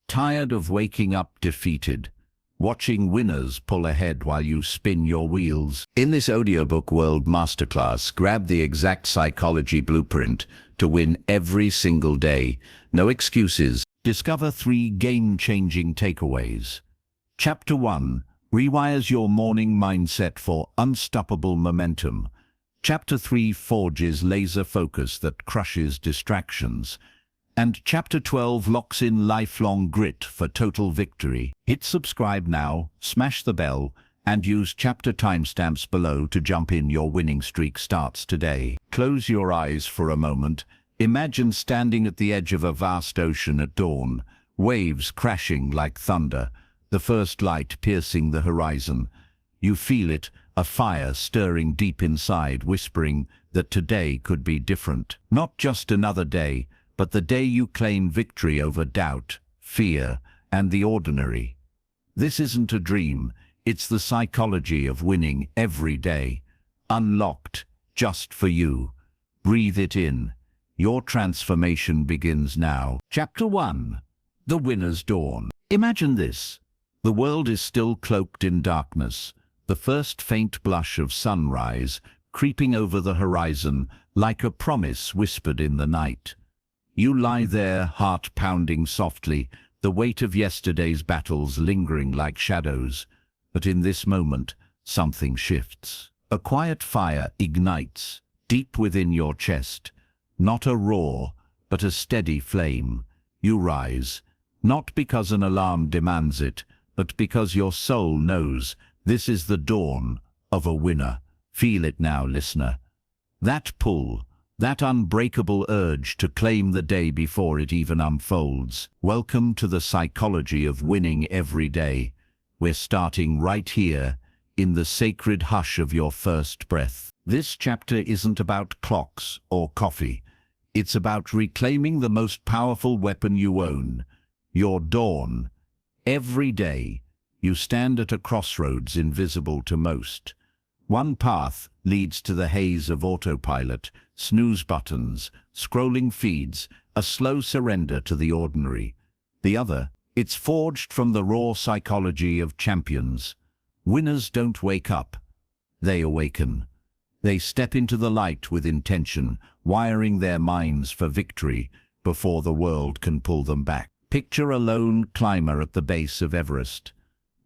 Tired of waking up defeated? Watching winners pull ahead while you spin your wheels? In this Audiobook World masterclass, grab the exact psychology blueprint to win every single day. No excuses. Discover 3 game-changing takeaways. Chapter 1. Rewires your morning mindset for unstoppable momentum. Chapter 3 forges laser focus that crushes distractions. And Chapter 12 locks in lifelong grit for total victory. Hit subscribe now, smash the bell, and use chapter timestamps below to jump in. Your winning streak starts today. Close your eyes for a moment. Imagine standing at the edge of a vast ocean at dawn, waves crashing like thunder, the first light piercing the horizon. You feel it, a fire stirring deep inside, whispering that today could be different. Not just another day, but the day you claim victory over doubt, fear, and the ordinary. This isn't a dream, it's the psychology of winning every day. Unlocked, just for you. Breathe it in. Your transformation begins now. Chapter 1. The Winner's Dawn. Imagine this. The world is still cloaked in darkness, the first faint blush of sunrise creeping over the horizon like a promise whispered in the night. You lie there, heart pounding softly, the weight of yesterday's battles lingering like shadows. But in this moment, something shifts. A quiet fire ignites, deep within your chest. Not a roar, but a steady flame. You rise, not because an alarm demands it, but because your soul knows this is the dawn of a winner. Feel it now, listener. That pull, that unbreakable urge to claim the day before it even unfolds. Welcome to the psychology of winning every day. We're starting right here, in the sacred hush of your first breath. This chapter isn't about clocks or coffee. It's about reclaiming the most powerful weapon you own, your dawn. Every day, you stand at a crossroads invisible to most. One path leads to the haze of autopilot, snooze buttons, scrolling feeds, a slow surrender to the ordinary. The other, it's forged from the raw psychology of champions. Winners don't wake up, they awaken. They step into the light with intention, wiring their minds for victory before the world can pull them back. Picture a lone climber at the base of Everest,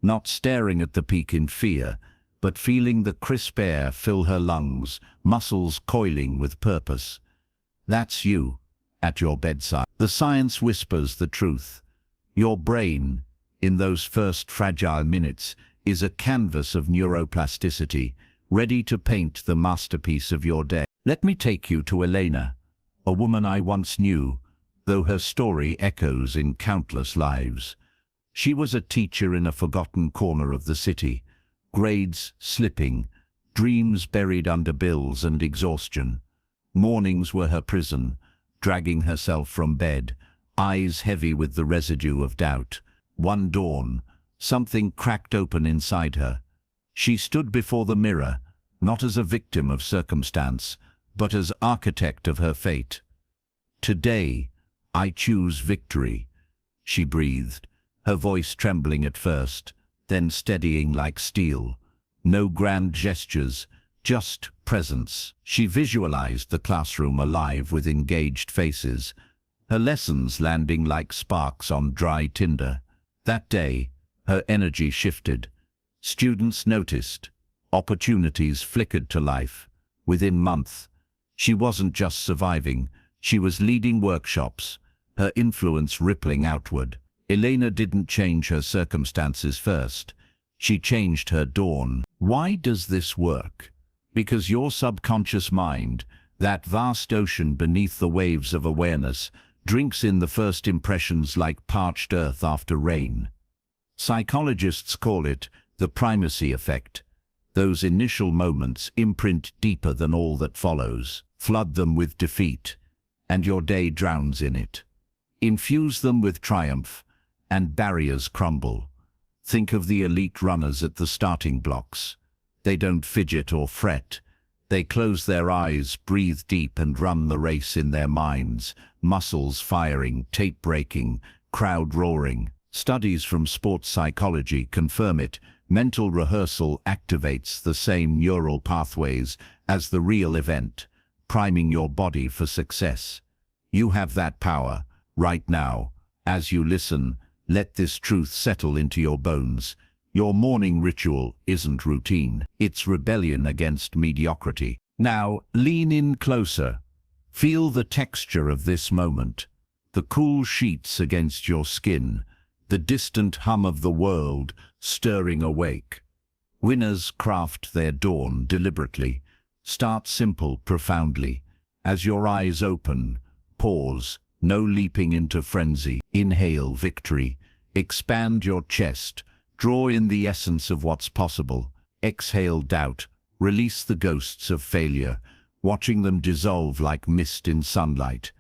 not staring at the peak in fear, but feeling the crisp air fill her lungs, muscles coiling with purpose. That's you, at your bedside. The science whispers the truth. Your brain, in those first fragile minutes, is a canvas of neuroplasticity, ready to paint the masterpiece of your day. Let me take you to Elena, a woman I once knew, though her story echoes in countless lives. She was a teacher in a forgotten corner of the city, grades slipping, dreams buried under bills and exhaustion. Mornings were her prison, dragging herself from bed, eyes heavy with the residue of doubt. One dawn, something cracked open inside her. She stood before the mirror, not as a victim of circumstance, but as architect of her fate. "Today, I choose victory," she breathed, her voice trembling at first, then steadying like steel. No grand gestures, just presence. She visualized the classroom alive with engaged faces, her lessons landing like sparks on dry tinder. That day, her energy shifted. Students noticed. Opportunities flickered to life. Within months, she wasn't just surviving, she was leading workshops, her influence rippling outward. Elena didn't change her circumstances first. She changed her dawn. Why does this work? Because your subconscious mind, that vast ocean beneath the waves of awareness, drinks in the first impressions like parched earth after rain. Psychologists call it the primacy effect. Those initial moments imprint deeper than all that follows. Flood them with defeat, and your day drowns in it. Infuse them with triumph, and barriers crumble. Think of the elite runners at the starting blocks. They don't fidget or fret. They close their eyes, breathe deep, and run the race in their minds, muscles firing, tape breaking, crowd roaring. Studies from sports psychology confirm it. Mental rehearsal activates the same neural pathways as the real event, priming your body for success. You have that power right now. As you listen, let this truth settle into your bones. Your morning ritual isn't routine. It's rebellion against mediocrity. Now, lean in closer. Feel the texture of this moment. The cool sheets against your skin. The distant hum of the world stirring awake. Winners craft their dawn deliberately. Start simple, profoundly. As your eyes open, pause. No leaping into frenzy. Inhale victory. Expand your chest. Draw in the essence of what's possible. Exhale doubt. Release the ghosts of failure, watching them dissolve like mist in sunlight.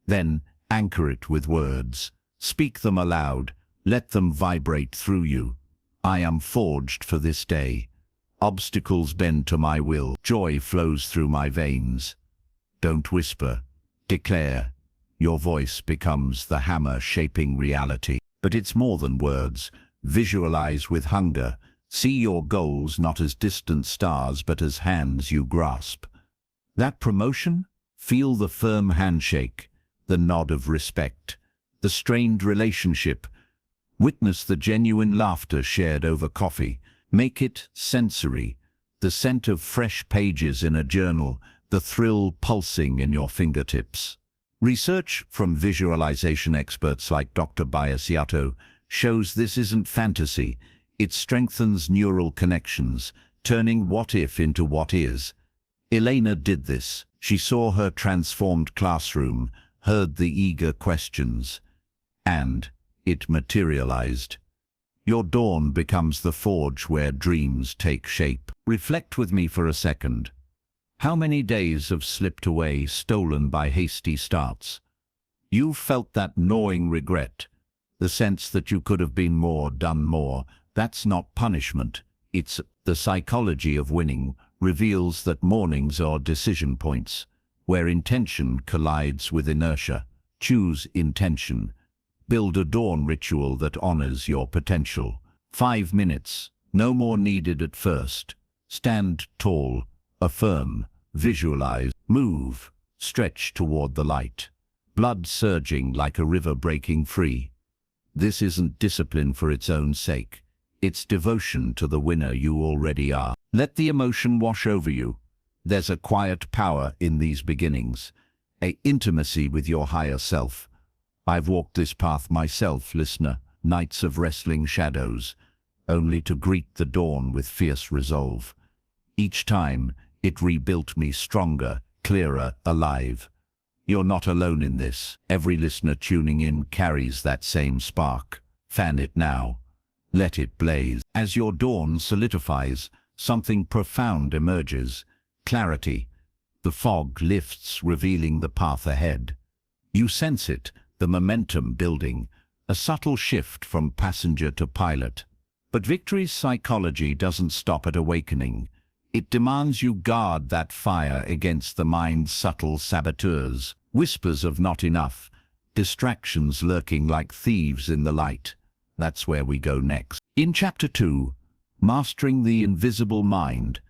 Then anchor it with words. Speak them aloud. Let them vibrate through you. I am forged for this day. Obstacles bend to my will. Joy flows through my veins. Don't whisper. Declare. Your voice becomes the hammer shaping reality. But it's more than words. Visualize with hunger. See your goals not as distant stars but as hands you grasp. That promotion? Feel the firm handshake, the nod of respect, the strained relationship. Witness the genuine laughter shared over coffee. Make it sensory. The scent of fresh pages in a journal, the thrill pulsing in your fingertips. Research from visualization experts like Dr. Biasiato shows this isn't fantasy. It strengthens neural connections, turning what if into what is. Elena did this. She saw her transformed classroom, heard the eager questions, and it materialized. Your dawn becomes the forge where dreams take shape. Reflect with me for a second. How many days have slipped away, stolen by hasty starts? You've felt that gnawing regret, the sense that you could have been more, done more. That's not punishment. It's the psychology of winning reveals that mornings are decision points, where intention collides with inertia. Choose intention. Build a dawn ritual that honors your potential. 5 minutes, no more needed at first. Stand tall, affirm, visualize, move, stretch toward the light. Blood surging like a river breaking free. This isn't discipline for its own sake. It's devotion to the winner you already are. Let the emotion wash over you. There's a quiet power in these beginnings, an intimacy with your higher self. I've walked this path myself, listener, nights of wrestling shadows, only to greet the dawn with fierce resolve. Each time, it rebuilt me stronger, clearer, alive. You're not alone in this. Every listener tuning in carries that same spark. Fan it now. Let it blaze. As your dawn solidifies, something profound emerges. Clarity. The fog lifts, revealing the path ahead. You sense it, the momentum building, a subtle shift from passenger to pilot. But victory's psychology doesn't stop at awakening. It demands you guard that fire against the mind's subtle saboteurs, whispers of not enough, distractions lurking like thieves in the light. That's where we go next. In Chapter 2, Mastering the Invisible Mind,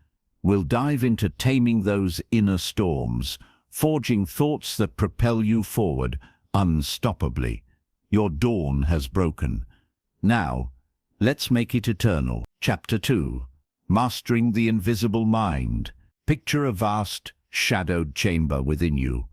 we'll dive into taming those inner storms, forging thoughts that propel you forward unstoppably. Your dawn has broken. Now, let's make it eternal. Chapter 2. Mastering the Invisible Mind. Picture a vast, shadowed chamber within you.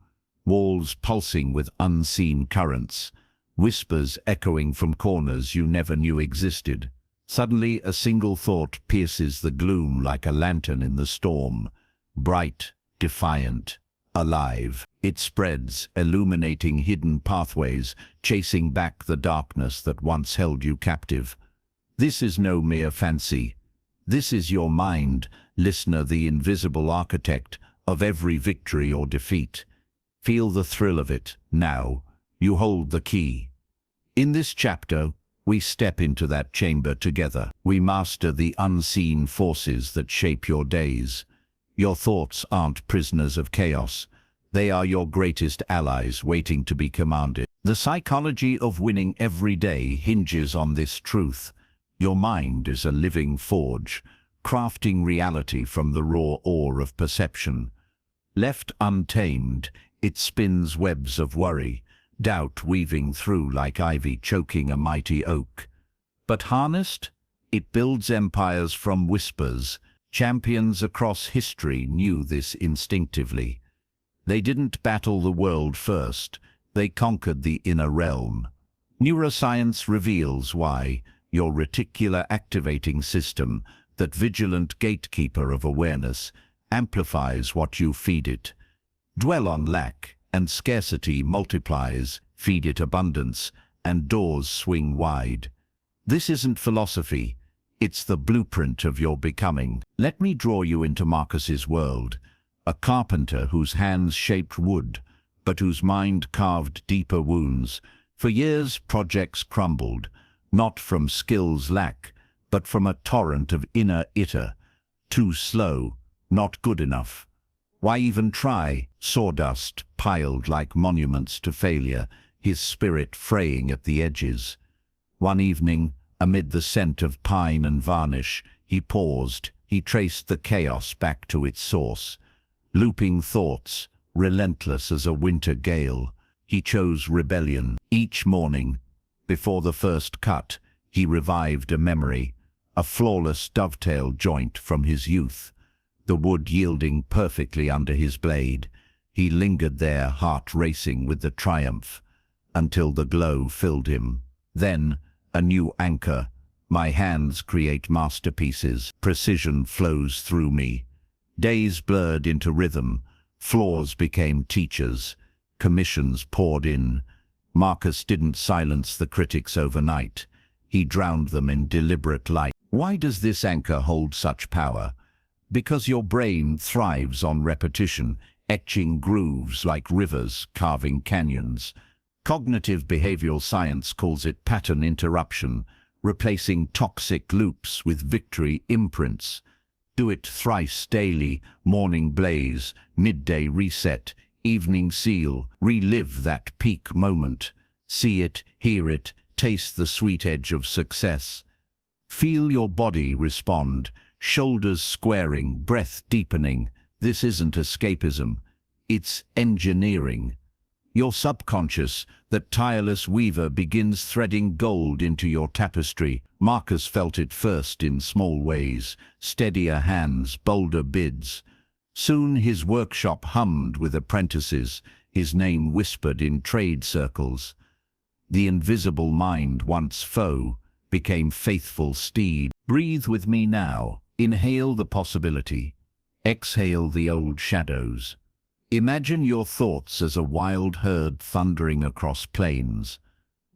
Walls pulsing with unseen currents. Whispers echoing from corners you never knew existed. Suddenly, a single thought pierces the gloom like a lantern in the storm. Bright, defiant, alive. It spreads, illuminating hidden pathways, chasing back the darkness that once held you captive. This is no mere fancy. This is your mind, listener, the invisible architect of every victory or defeat. Feel the thrill of it, now. You hold the key. In this chapter, we step into that chamber together. We master the unseen forces that shape your days. Your thoughts aren't prisoners of chaos. They are your greatest allies waiting to be commanded. The psychology of winning every day hinges on this truth. Your mind is a living forge, crafting reality from the raw ore of perception. Left untamed, it spins webs of worry, doubt weaving through like ivy choking a mighty oak. But harnessed, it builds empires from whispers. Champions across history knew this instinctively. They didn't battle the world first, they conquered the inner realm. Neuroscience reveals why. Your reticular activating system, that vigilant gatekeeper of awareness, amplifies what you feed it. Dwell on lack, and scarcity multiplies. Feed it abundance, and doors swing wide. This isn't philosophy, it's the blueprint of your becoming. Let me draw you into Marcus's world, a carpenter whose hands shaped wood, but whose mind carved deeper wounds. For years projects crumbled, not from skill's lack, but from a torrent of inner itter. Too slow, not good enough. Why even try? Sawdust piled like monuments to failure, his spirit fraying at the edges. One evening, amid the scent of pine and varnish, he paused. He traced the chaos back to its source. Looping thoughts, relentless as a winter gale, he chose rebellion. Each morning, before the first cut, he revived a memory, a flawless dovetail joint from his youth. The wood yielding perfectly under his blade, he lingered there, heart racing with the triumph, until the glow filled him. Then, a new anchor. My hands create masterpieces. Precision flows through me. Days blurred into rhythm. Flaws became teachers. Commissions poured in. Marcus didn't silence the critics overnight. He drowned them in deliberate light. Why does this anchor hold such power? Because your brain thrives on repetition, etching grooves like rivers carving canyons. Cognitive behavioral science calls it pattern interruption, replacing toxic loops with victory imprints. Do it thrice daily: morning blaze, midday reset, evening seal. Relive that peak moment. See it, hear it, taste the sweet edge of success. Feel your body respond, shoulders squaring, breath deepening. This isn't escapism, it's engineering. Your subconscious, that tireless weaver, begins threading gold into your tapestry. Marcus felt it first in small ways, steadier hands, bolder bids. Soon his workshop hummed with apprentices, his name whispered in trade circles. The invisible mind, once foe, became faithful steed. Breathe with me now. Inhale the possibility. Exhale the old shadows. Imagine your thoughts as a wild herd thundering across plains.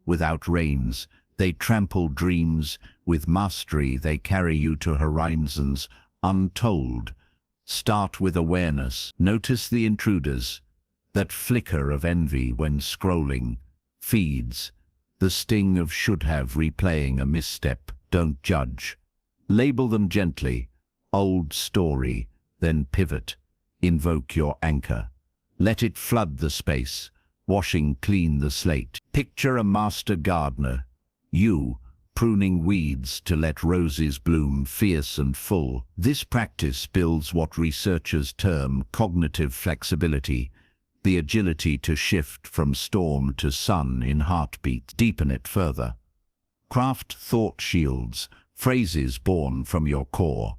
Without reins, they trample dreams. With mastery, they carry you to horizons untold. Start with awareness. Notice the intruders. That flicker of envy when scrolling. Feeds. The sting of should have replaying a misstep. Don't judge. Label them gently. Old story. Then pivot. Invoke your anchor. Let it flood the space, washing clean the slate. Picture a master gardener. You, pruning weeds to let roses bloom fierce and full. This practice builds what researchers term cognitive flexibility, the agility to shift from storm to sun in heartbeat. Deepen it further. Craft thought shields, phrases born from your core,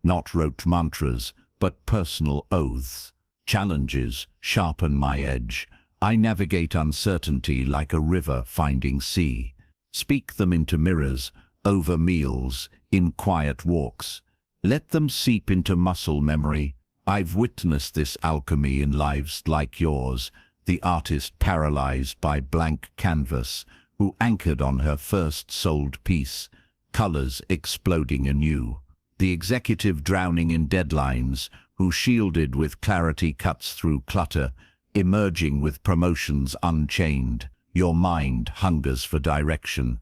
not rote mantras, but personal oaths. Challenges sharpen my edge. I navigate uncertainty like a river finding sea. Speak them into mirrors, over meals, in quiet walks. Let them seep into muscle memory. I've witnessed this alchemy in lives like yours, the artist paralyzed by blank canvas, who anchored on her first sold piece, colors exploding anew. The executive drowning in deadlines, who shielded with clarity cuts through clutter, emerging with promotions unchained. Your mind hungers for direction.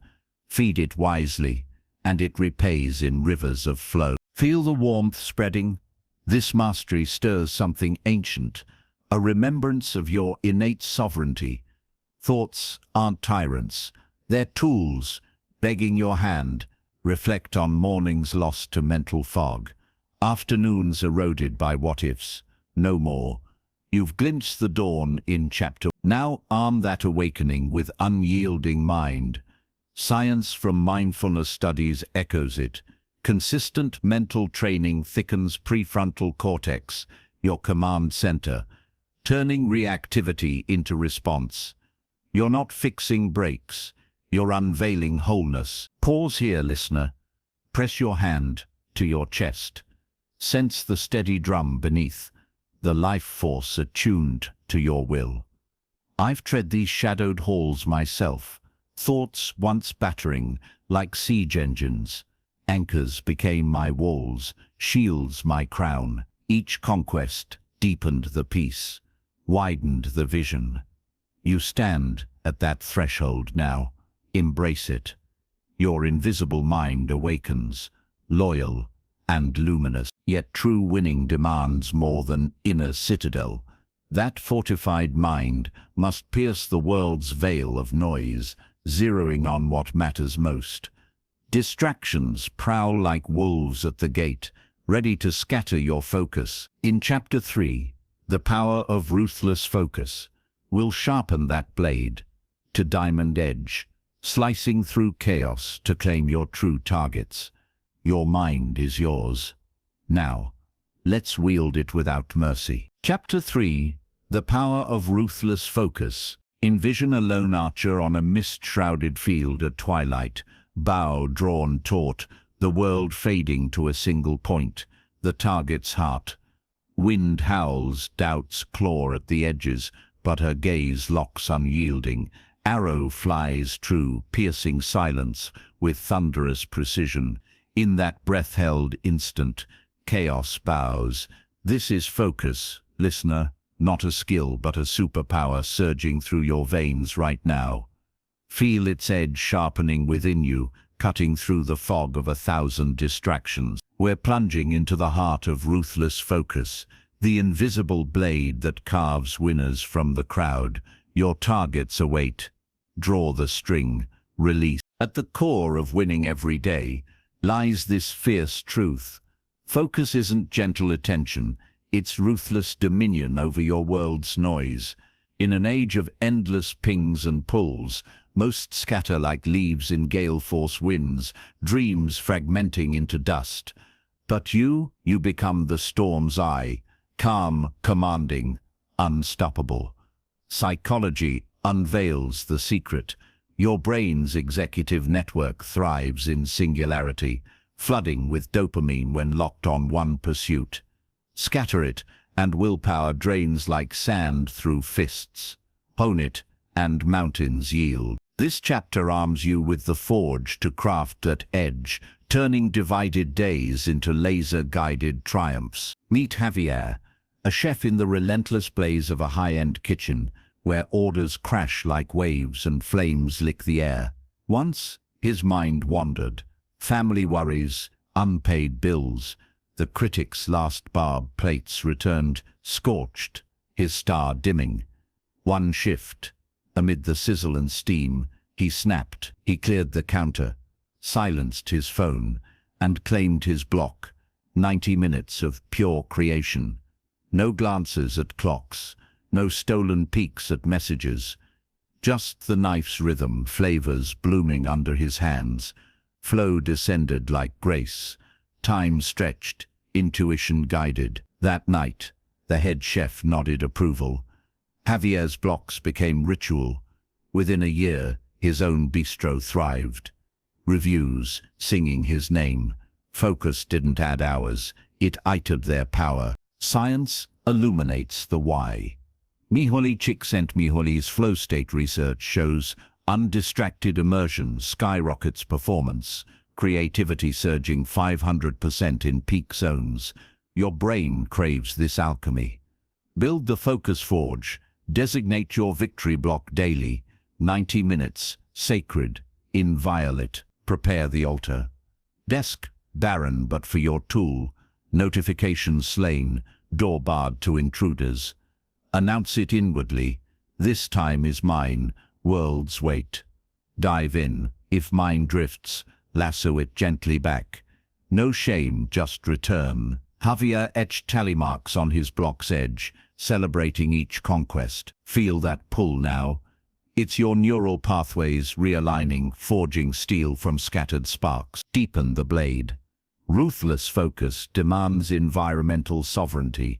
Feed it wisely, and it repays in rivers of flow. Feel the warmth spreading? This mastery stirs something ancient, a remembrance of your innate sovereignty. Thoughts aren't tyrants, they're tools, begging your hand. Reflect on mornings lost to mental fog, afternoons eroded by what-ifs. No more. You've glimpsed the dawn in chapter. Now arm that awakening with unyielding mind. Science from mindfulness studies echoes it. Consistent mental training thickens prefrontal cortex, your command center, turning reactivity into response. You're not fixing breaks, you're unveiling wholeness. Pause here, listener. Press your hand to your chest. Sense the steady drum beneath, the life force attuned to your will. I've tread these shadowed halls myself, thoughts once battering like siege engines. Anchors became my walls, shields my crown. Each conquest deepened the peace, widened the vision. You stand at that threshold now. Embrace it. Your invisible mind awakens, loyal and luminous. Yet true winning demands more than inner citadel. That fortified mind must pierce the world's veil of noise, zeroing on what matters most. Distractions prowl like wolves at the gate, ready to scatter your focus. In Chapter 3, the power of ruthless focus will sharpen that blade to diamond edge, slicing through chaos to claim your true targets. Your mind is yours. Now, let's wield it without mercy. Chapter 3, the power of ruthless focus. Envision a lone archer on a mist-shrouded field at twilight, bow drawn taut, the world fading to a single point, the target's heart. Wind howls, doubts claw at the edges, but her gaze locks unyielding. Arrow flies true, piercing silence with thunderous precision. In that breath-held instant, chaos bows. This is focus, listener, not a skill but a superpower surging through your veins right now. Feel its edge sharpening within you, cutting through the fog of 1,000 distractions. We're plunging into the heart of ruthless focus, the invisible blade that carves winners from the crowd. Your targets await. Draw the string, release. At the core of winning every day lies this fierce truth. Focus isn't gentle attention, it's ruthless dominion over your world's noise. In an age of endless pings and pulls, most scatter like leaves in gale-force winds, dreams fragmenting into dust. But you become the storm's eye, calm, commanding, unstoppable. Psychology unveils the secret. Your brain's executive network thrives in singularity, flooding with dopamine when locked on one pursuit. Scatter it, and willpower drains like sand through fists. Hone it, and mountains yield. This chapter arms you with the forge to craft at edge, turning divided days into laser-guided triumphs. Meet Javier, a chef in the relentless blaze of a high-end kitchen, where orders crash like waves and flames lick the air. Once, his mind wandered. Family worries, unpaid bills. The critic's last barb plates returned, scorched, his star dimming. One shift. Amid the sizzle and steam, he snapped. He cleared the counter, silenced his phone, and claimed his block. 90 minutes of pure creation. No glances at clocks, no stolen peeks at messages. Just the knife's rhythm, flavors blooming under his hands. Flow descended like grace. Time stretched, intuition guided. That night, the head chef nodded approval. Javier's blocks became ritual. Within a year, his own bistro thrived. Reviews singing his name. Focus didn't add hours, it itered their power. Science illuminates the why. Mihaly Csikszentmihalyi's flow state research shows undistracted immersion skyrockets performance, creativity surging 500% in peak zones. Your brain craves this alchemy. Build the focus forge. Designate your victory block daily. 90 minutes, sacred, inviolate. Prepare the altar. Desk barren but for your tool. Notifications slain, door barred to intruders. Announce it inwardly. This time is mine, world's weight. Dive in. If mine drifts, lasso it gently back. No shame, just return. Javier etched tally marks on his block's edge, celebrating each conquest. Feel that pull now. It's your neural pathways realigning, forging steel from scattered sparks. Deepen the blade. Ruthless focus demands environmental sovereignty.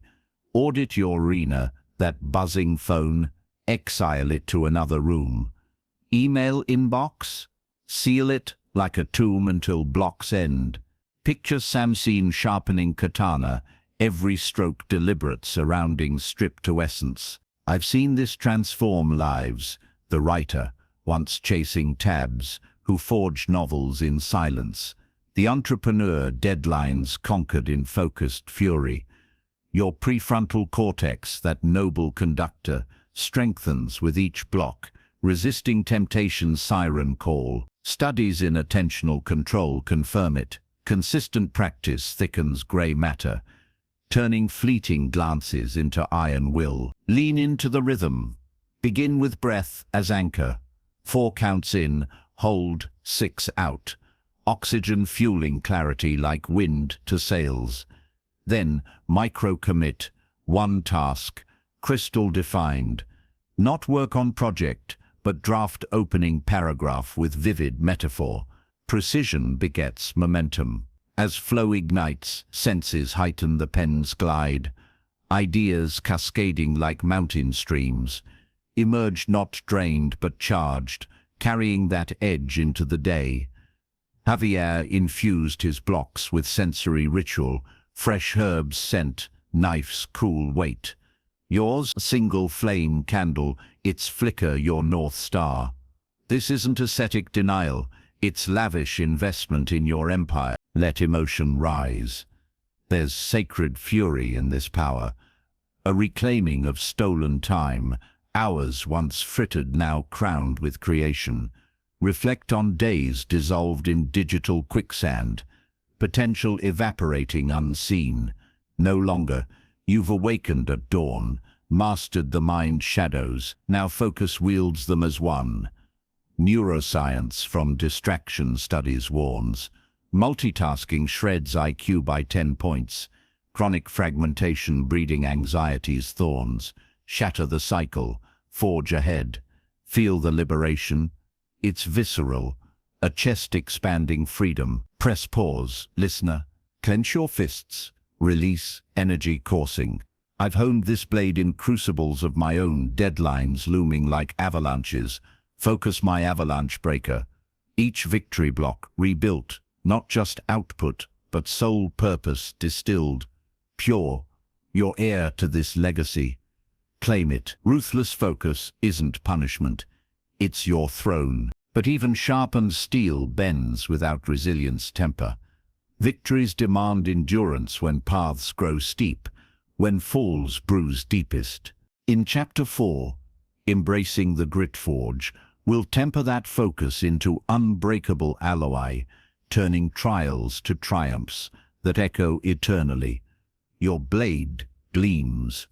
Audit your arena, that buzzing phone, exile it to another room. Email inbox, seal it like a tomb until blocks end. Picture Samson sharpening katana, every stroke deliberate, surroundings stripped to essence. I've seen this transform lives. The writer, once chasing tabs, who forged novels in silence. The entrepreneur, deadlines conquered in focused fury. Your prefrontal cortex, that noble conductor, strengthens with each block, resisting temptation's siren call. Studies in attentional control confirm it. Consistent practice thickens gray matter, turning fleeting glances into iron will. Lean into the rhythm. Begin with breath as anchor. 4 counts in, hold, 6 out. Oxygen fueling clarity like wind to sails. Then, micro-commit, 1 task, crystal defined. Not work on project, but draft opening paragraph with vivid metaphor. Precision begets momentum. As flow ignites, senses heighten, the pen's glide. Ideas cascading like mountain streams. Emerge not drained but charged, carrying that edge into the day. Javier infused his blocks with sensory ritual, fresh herbs scent, knife's cool weight. Yours, a single flame candle, its flicker your North Star. This isn't ascetic denial, it's lavish investment in your empire. Let emotion rise. There's sacred fury in this power, a reclaiming of stolen time, hours once frittered now crowned with creation. Reflect on days dissolved in digital quicksand, potential evaporating unseen. No longer, you've awakened at dawn, mastered the mind's shadows, now focus wields them as one. Neuroscience from distraction studies warns. Multitasking shreds IQ by 10 points. Chronic fragmentation breeding anxiety's thorns. Shatter the cycle, forge ahead. Feel the liberation. It's visceral, a chest-expanding freedom. Press pause, listener. Clench your fists. Release energy coursing. I've honed this blade in crucibles of my own, deadlines looming like avalanches. Focus my avalanche breaker. Each victory block rebuilt, not just output, but soul purpose distilled. Pure, you're heir to this legacy. Claim it. Ruthless focus isn't punishment. It's your throne. But even sharpened steel bends without resilience temper. Victories demand endurance when paths grow steep, when falls bruise deepest. In Chapter 4, Embracing the Grit Forge, we'll temper that focus into unbreakable alloy, turning trials to triumphs that echo eternally. Your blade gleams.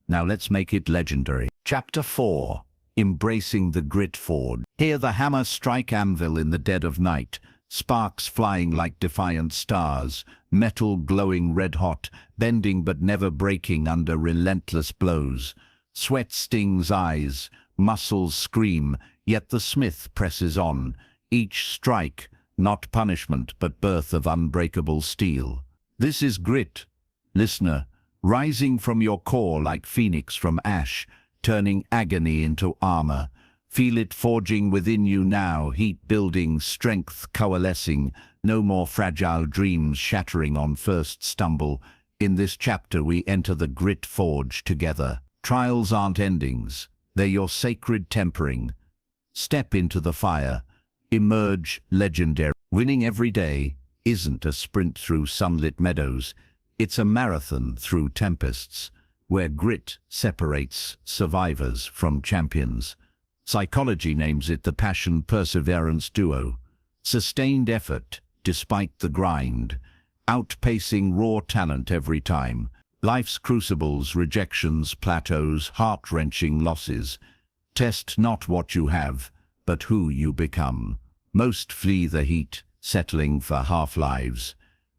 Now let's make it legendary. Chapter 4. Embracing the Grit Forge. Hear the hammer strike anvil in the dead of night, sparks flying like defiant stars, metal glowing red-hot, bending but never breaking under relentless blows. Sweat stings eyes, muscles scream, yet the smith presses on. Each strike, not punishment, but birth of unbreakable steel. This is grit, listener, rising from your core like phoenix from ash, turning agony into armor. Feel it forging within you now, heat building, strength coalescing, no more fragile dreams shattering on first stumble. In this chapter we enter the grit forge together. Trials aren't endings, they're your sacred tempering. Step into the fire, emerge legendary. Winning every day isn't a sprint through sunlit meadows, it's a marathon through tempests, where grit separates survivors from champions. Psychology names it the passion-perseverance duo. Sustained effort, despite the grind, outpacing raw talent every time. Life's crucibles, rejections, plateaus, heart-wrenching losses. Test not what you have, but who you become. Most flee the heat, settling for half-lives.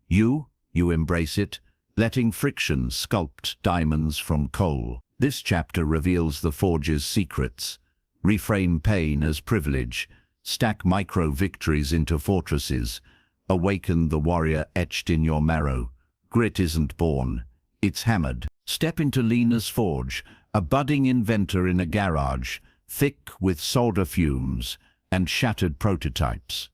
You embrace it, letting friction sculpt diamonds from coal. This chapter reveals the forge's secrets. Reframe pain as privilege. Stack micro-victories into fortresses. Awaken the warrior etched in your marrow. Grit isn't born, it's hammered. Step into Lena's forge, a budding inventor in a garage, thick with solder fumes and shattered prototypes.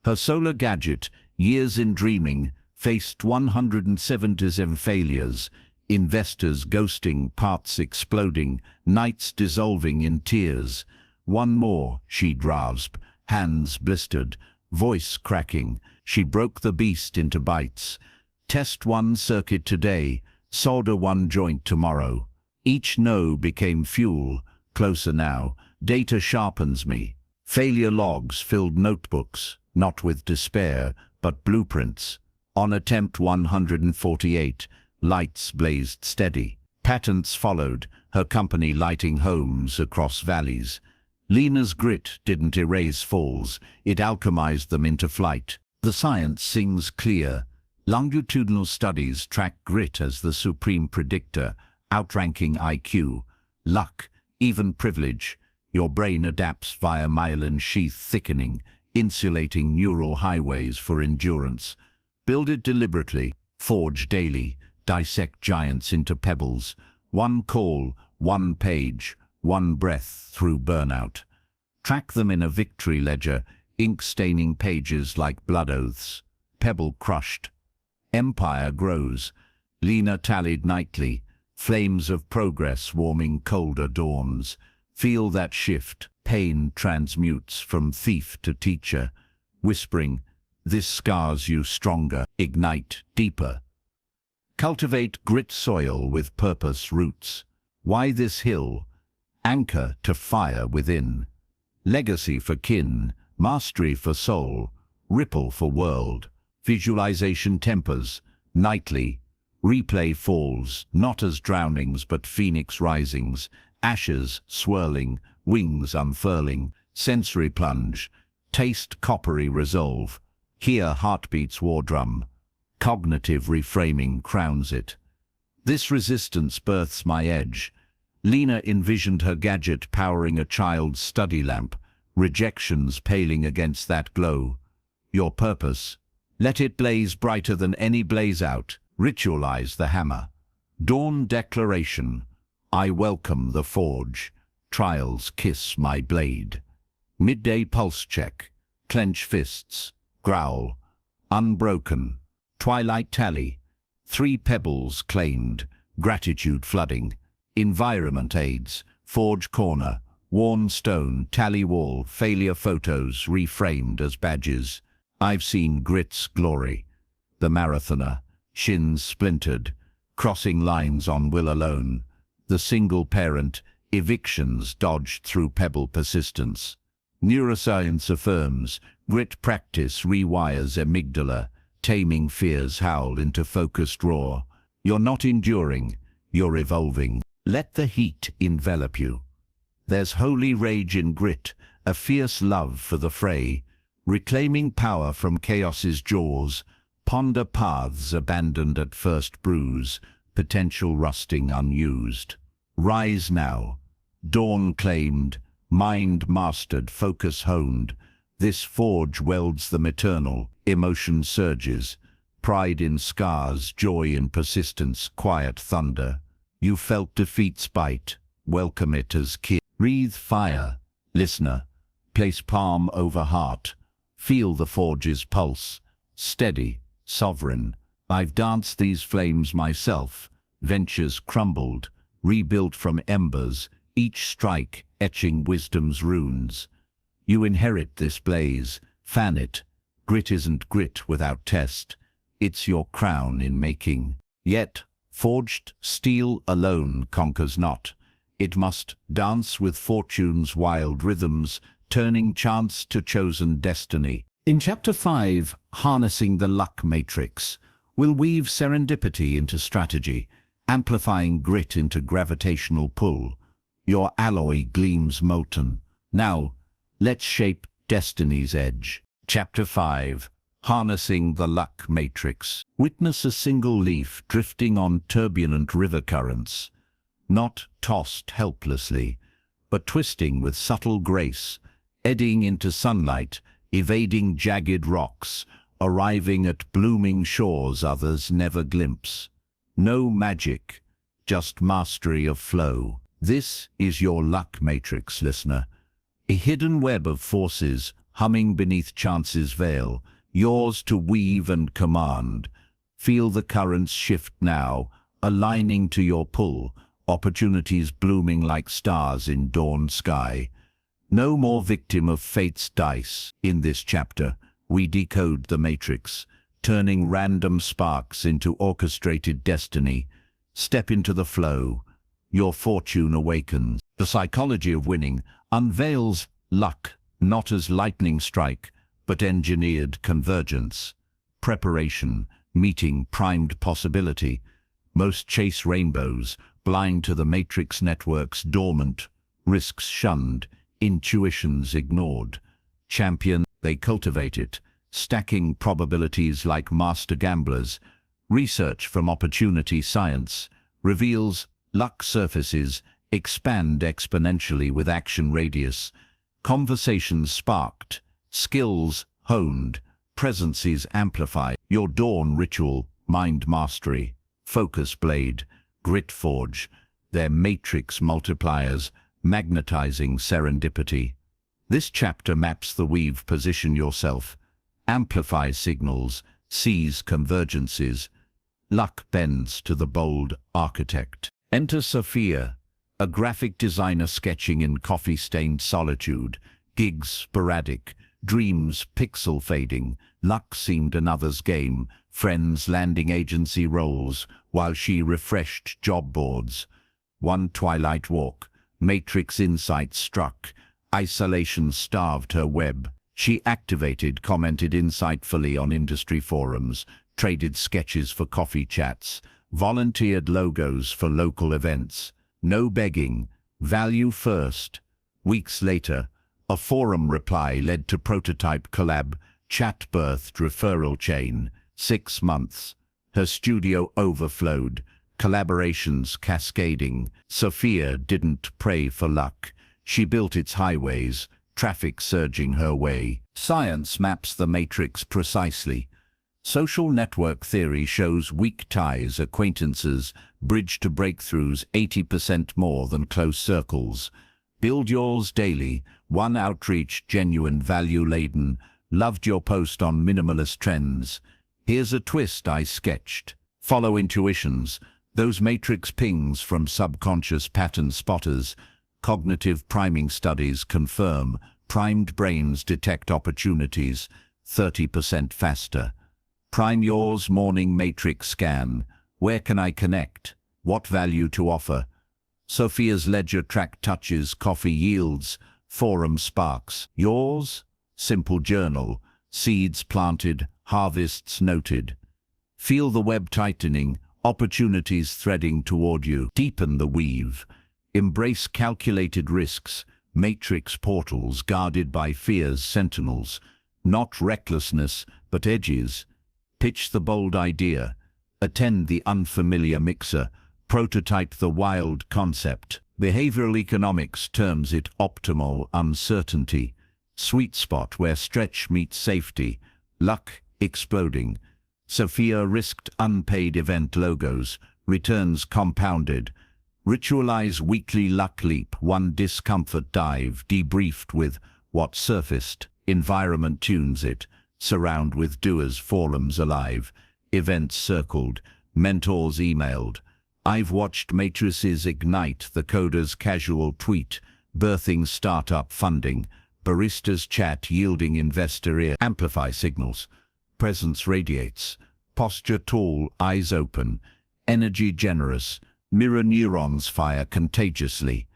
Her solar gadget, years in dreaming, faced 177 failures, investors ghosting, parts exploding, nights dissolving in tears. One more, she'd rasp, hands blistered, voice cracking. She broke the beast into bites. Test one circuit today, solder one joint tomorrow. Each no became fuel, closer now, data sharpens me. Failure logs filled notebooks, not with despair, but blueprints. On attempt 148, lights blazed steady. Patents followed, her company lighting homes across valleys. Lena's grit didn't erase falls, it alchemized them into flight. The science sings clear. Longitudinal studies track grit as the supreme predictor, outranking IQ, luck, even privilege. Your brain adapts via myelin sheath thickening, insulating neural highways for endurance. Build it deliberately, forge daily, dissect giants into pebbles. One call, one page, one breath through burnout. Track them in a victory ledger, ink staining pages like blood oaths. Pebble crushed. Empire grows. Lena tallied nightly, flames of progress warming colder dawns. Feel that shift, pain transmutes from thief to teacher, whispering, this scars you stronger, ignite deeper. Cultivate grit soil with purpose roots. Why this hill? Anchor to fire within. Legacy for kin, mastery for soul, ripple for world. Visualization tempers, nightly. Replay falls, not as drownings but phoenix risings. Ashes swirling, wings unfurling. Sensory plunge, taste coppery resolve. Hear heartbeat's war drum. Cognitive reframing crowns it. This resistance births my edge. Lena envisioned her gadget powering a child's study lamp, rejections paling against that glow. Your purpose? Let it blaze brighter than any blaze out. Ritualize the hammer. Dawn declaration. I welcome the forge. Trials kiss my blade. Midday pulse check. Clench fists. Growl. Unbroken. Twilight tally. 3 pebbles claimed. Gratitude flooding. Environment aids. Forge corner. Worn stone. Tally wall. Failure photos reframed as badges. I've seen grit's glory. The marathoner. Shins splintered. Crossing lines on will alone. The single parent. Evictions dodged through pebble persistence. Neuroscience affirms. Grit practice rewires amygdala. Taming fears howl into focused roar. You're not enduring, you're evolving. Let the heat envelop you. There's holy rage in grit, a fierce love for the fray. Reclaiming power from chaos's jaws. Ponder paths abandoned at first bruise, potential rusting unused. Rise now. Dawn claimed, mind mastered, focus honed. This forge welds the eternal, emotion surges. Pride in scars, joy in persistence, quiet thunder. You felt defeat's bite, welcome it as kin. Breathe fire, listener. Place palm over heart. Feel the forge's pulse. Steady, sovereign. I've danced these flames myself. Ventures crumbled, rebuilt from embers, each strike etching wisdom's runes. You inherit this blaze, fan it. Grit isn't grit without test. It's your crown in making. Yet, forged steel alone conquers not. It must dance with fortune's wild rhythms, turning chance to chosen destiny. In Chapter 5, Harnessing the Luck Matrix, we'll weave serendipity into strategy, amplifying grit into gravitational pull. Your alloy gleams molten. Now, let's shape destiny's edge. Chapter 5. Harnessing the Luck Matrix. Witness a single leaf drifting on turbulent river currents, not tossed helplessly, but twisting with subtle grace, eddying into sunlight, evading jagged rocks, arriving at blooming shores others never glimpse. No magic, just mastery of flow. This is your luck matrix, listener. A hidden web of forces humming beneath chance's veil, yours to weave and command. Feel the currents shift now, aligning to your pull, opportunities blooming like stars in dawn sky. No more victim of fate's dice. In this chapter, we decode the matrix, turning random sparks into orchestrated destiny. Step into the flow. Your fortune awakens. The psychology of winning unveils luck, not as lightning strike, but engineered convergence. Preparation, meeting primed possibility. Most chase rainbows, blind to the matrix network's dormant, risks shunned, intuitions ignored. Champion, they cultivate it, stacking probabilities like master gamblers. Research from opportunity science reveals luck surfaces expand exponentially with action radius. Conversations sparked, skills honed, presences amplified. Your dawn ritual, mind mastery, focus blade, grit forge, their matrix multipliers, magnetizing serendipity. This chapter maps the weave. Position yourself, amplify signals, seize convergences. Luck bends to the bold architect. Enter Sophia, a graphic designer sketching in coffee-stained solitude, gigs sporadic, dreams pixel fading. Luck seemed another's game, friends landing agency roles, while she refreshed job boards. One twilight walk, matrix insight struck, isolation starved her web. She activated, commented insightfully on industry forums, traded sketches for coffee chats, volunteered logos for local events. No begging, value first. Weeks later, a forum reply led to prototype collab, chat birthed referral chain. 6 months. Her studio overflowed, collaborations cascading. Sophia didn't pray for luck. She built its highways, traffic surging her way. Science maps the matrix precisely. Social network theory shows weak ties, acquaintances, bridge to breakthroughs 80% more than close circles. Build yours daily, one outreach genuine value-laden. Loved your post on minimalist trends. Here's a twist I sketched. Follow intuitions, those matrix pings from subconscious pattern spotters. Cognitive priming studies confirm primed brains detect opportunities 30% faster. Prime yours morning matrix scan. Where can I connect? What value to offer? Sophia's ledger track touches, coffee yields, forum sparks. Yours? Simple journal, seeds planted, harvests noted. Feel the web tightening, opportunities threading toward you. Deepen the weave. Embrace calculated risks, matrix portals guarded by fear's sentinels. Not recklessness, but edges. Pitch the bold idea. Attend the unfamiliar mixer. Prototype the wild concept. Behavioral economics terms it optimal uncertainty. Sweet spot where stretch meets safety. Luck exploding. Sophia risked unpaid event logos. Returns compounded. Ritualize weekly luck leap. One discomfort dive debriefed with what surfaced. Environment tunes it. Surround with doers, forums alive, events circled, mentors emailed. I've watched matrices ignite, the coder's casual tweet, birthing startup funding, baristas chat yielding investor ear. Amplify signals, presence radiates, posture tall, eyes open, energy generous, mirror neurons fire contagiously.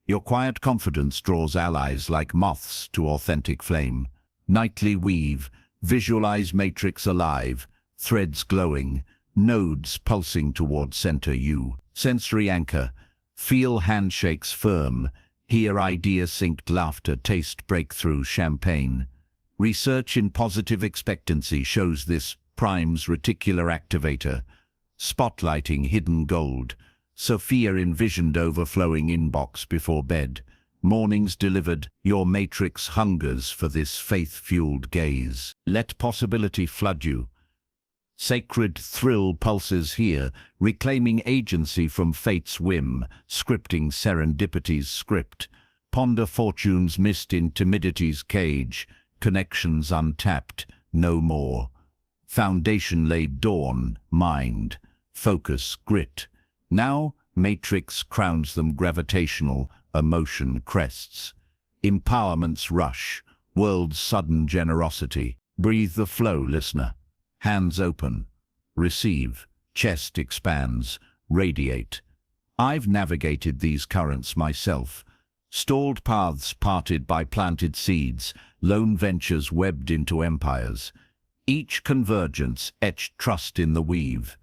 Your quiet confidence draws allies like moths to authentic flame. Nightly weave, visualize matrix alive, threads glowing, Nodes pulsing toward center U. Sensory anchor. Feel handshakes firm. Hear idea-synced laughter, taste breakthrough champagne. Research in positive expectancy shows this primes reticular activator. Spotlighting hidden gold. Sophia envisioned overflowing inbox before bed. Mornings delivered. Your matrix hungers for this faith-fueled gaze. Let possibility flood you. Sacred thrill pulses here, reclaiming agency from fate's whim, scripting serendipity's script. Ponder fortunes missed in timidity's cage, connections untapped, no more. Foundation laid, dawn, mind, focus, grit. Now, matrix crowns them, gravitational, emotion crests. Empowerment's rush, world's sudden generosity. Breathe the flow, listener. Hands open. Receive. Chest expands. Radiate. I've navigated these currents myself. Stalled paths parted by planted seeds, lone ventures webbed into empires. Each convergence etched trust in the weave.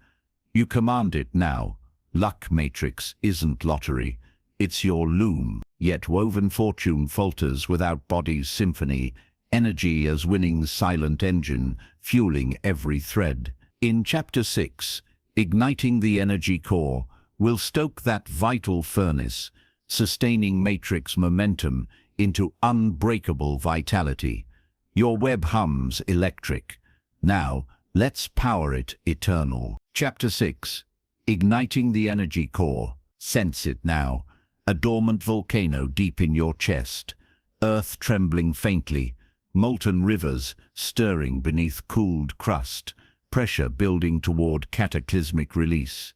You command it now. Luck matrix isn't lottery. It's your loom. Yet woven fortune falters without body's symphony. Energy as winning's silent engine, fueling every thread. In Chapter 6, Igniting the Energy Core, we'll stoke that vital furnace, sustaining matrix momentum into unbreakable vitality. Your web hums electric. Now, let's power it eternal. Chapter 6, Igniting the Energy Core. Sense it now, a dormant volcano deep in your chest, earth trembling faintly, molten rivers stirring beneath cooled crust, pressure building toward cataclysmic release.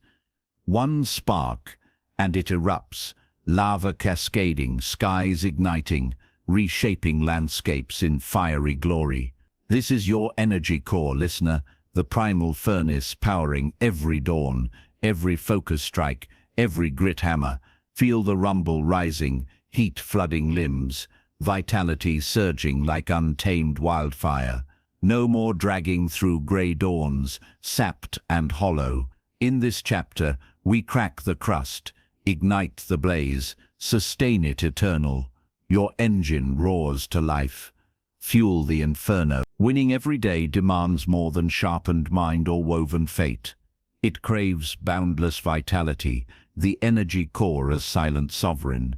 One spark, and it erupts, lava cascading, skies igniting, reshaping landscapes in fiery glory. This is your energy core, listener, the primal furnace powering every dawn, every focus strike, every grit hammer. Feel the rumble rising, heat flooding limbs, vitality surging like untamed wildfire. No more dragging through grey dawns, sapped and hollow. In this chapter, we crack the crust, ignite the blaze, sustain it eternal. Your engine roars to life. Fuel the inferno. Winning every day demands more than sharpened mind or woven fate. It craves boundless vitality, the energy core as silent sovereign.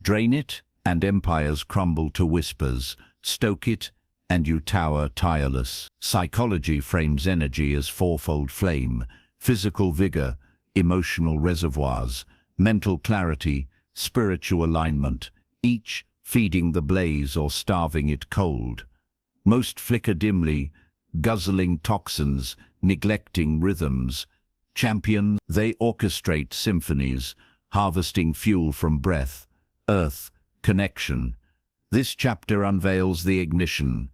Drain it, and empires crumble to whispers. Stoke it, and you tower tireless. Psychology frames energy as fourfold flame: physical vigor, emotional reservoirs, mental clarity, spiritual alignment, each feeding the blaze or starving it cold. Most flicker dimly, guzzling toxins, neglecting rhythms. Champion, they orchestrate symphonies, harvesting fuel from breath, earth, connection. This chapter unveils the ignition.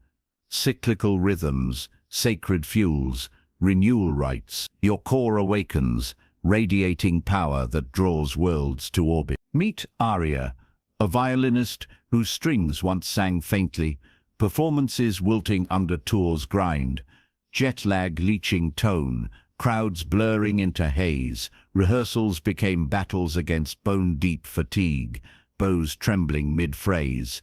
Cyclical rhythms, sacred fuels, renewal rites. Your core awakens, radiating power that draws worlds to orbit. Meet Aria, a violinist whose strings once sang faintly, performances wilting under tour's grind, jet lag leaching tone, crowds blurring into haze. Rehearsals became battles against bone-deep fatigue, bows trembling mid-phrase.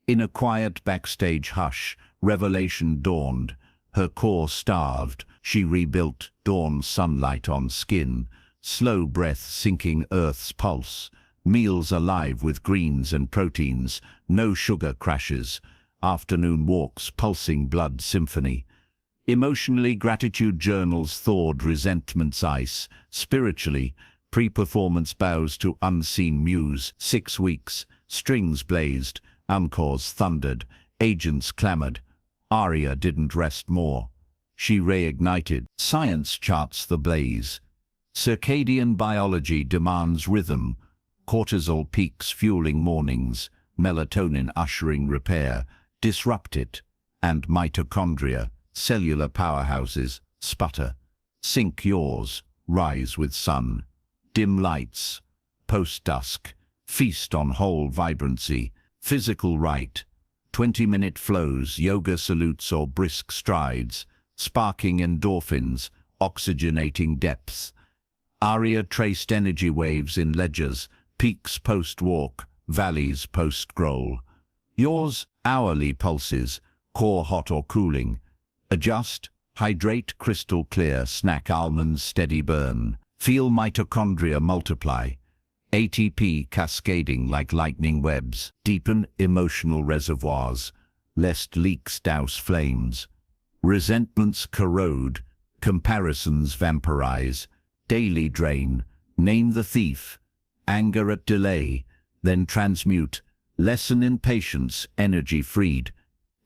In a quiet backstage hush, revelation dawned. Her core starved, she rebuilt, dawn sunlight on skin, slow breath sinking earth's pulse, meals alive with greens and proteins, no sugar crashes, afternoon walks pulsing blood symphony. Emotionally, gratitude journals thawed resentment's ice. Spiritually, pre-performance bows to unseen muse. 6 weeks, strings blazed, encores thundered, agents clamored. Aria didn't rest more. She reignited. Science charts the blaze. Circadian biology demands rhythm. Cortisol peaks fueling mornings, melatonin ushering repair. Disrupt it, and mitochondria, cellular powerhouses, sputter. Sync yours, rise with sun. Dim lights, post-dusk, feast on whole vibrancy. Physical rite, 20-minute flows, yoga salutes or brisk strides, sparking endorphins, oxygenating depths. Aria traced energy waves in ledgers, peaks post-walk, valleys post-scroll. Yours, hourly pulses, core hot or cooling. Adjust, hydrate crystal clear, snack almonds steady burn. Feel mitochondria multiply. ATP cascading like lightning webs. Deepen emotional reservoirs, lest leaks douse flames. Resentments corrode, comparisons vampirize. Daily drain, name the thief. Anger at delay, then transmute. Lesson in patience, energy freed.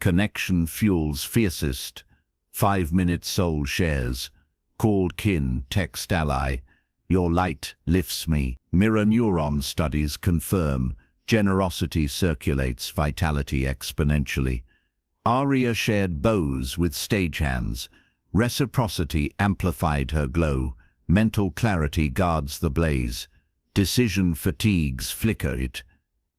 Connection fuels fiercest. 5-minute soul shares. Called kin, text ally. Your light lifts me. Mirror neuron studies confirm. Generosity circulates vitality exponentially. Aria shared bows with stagehands. Reciprocity amplified her glow. Mental clarity guards the blaze. Decision fatigues flicker it.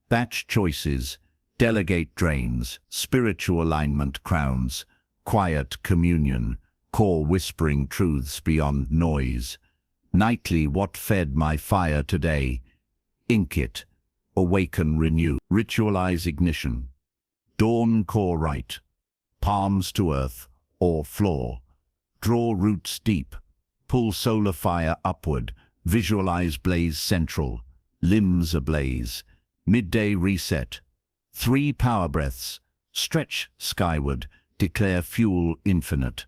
Batch choices, delegate drains, spiritual alignment crowns. Quiet communion, core whispering truths beyond noise. Nightly what fed my fire today? Ink it, awaken renew. Ritualize ignition. Dawn core right, palms to earth or floor. Draw roots deep, pull solar fire upward. Visualize blaze central, limbs ablaze. Midday reset. 3 power breaths, stretch skyward. Declare fuel infinite.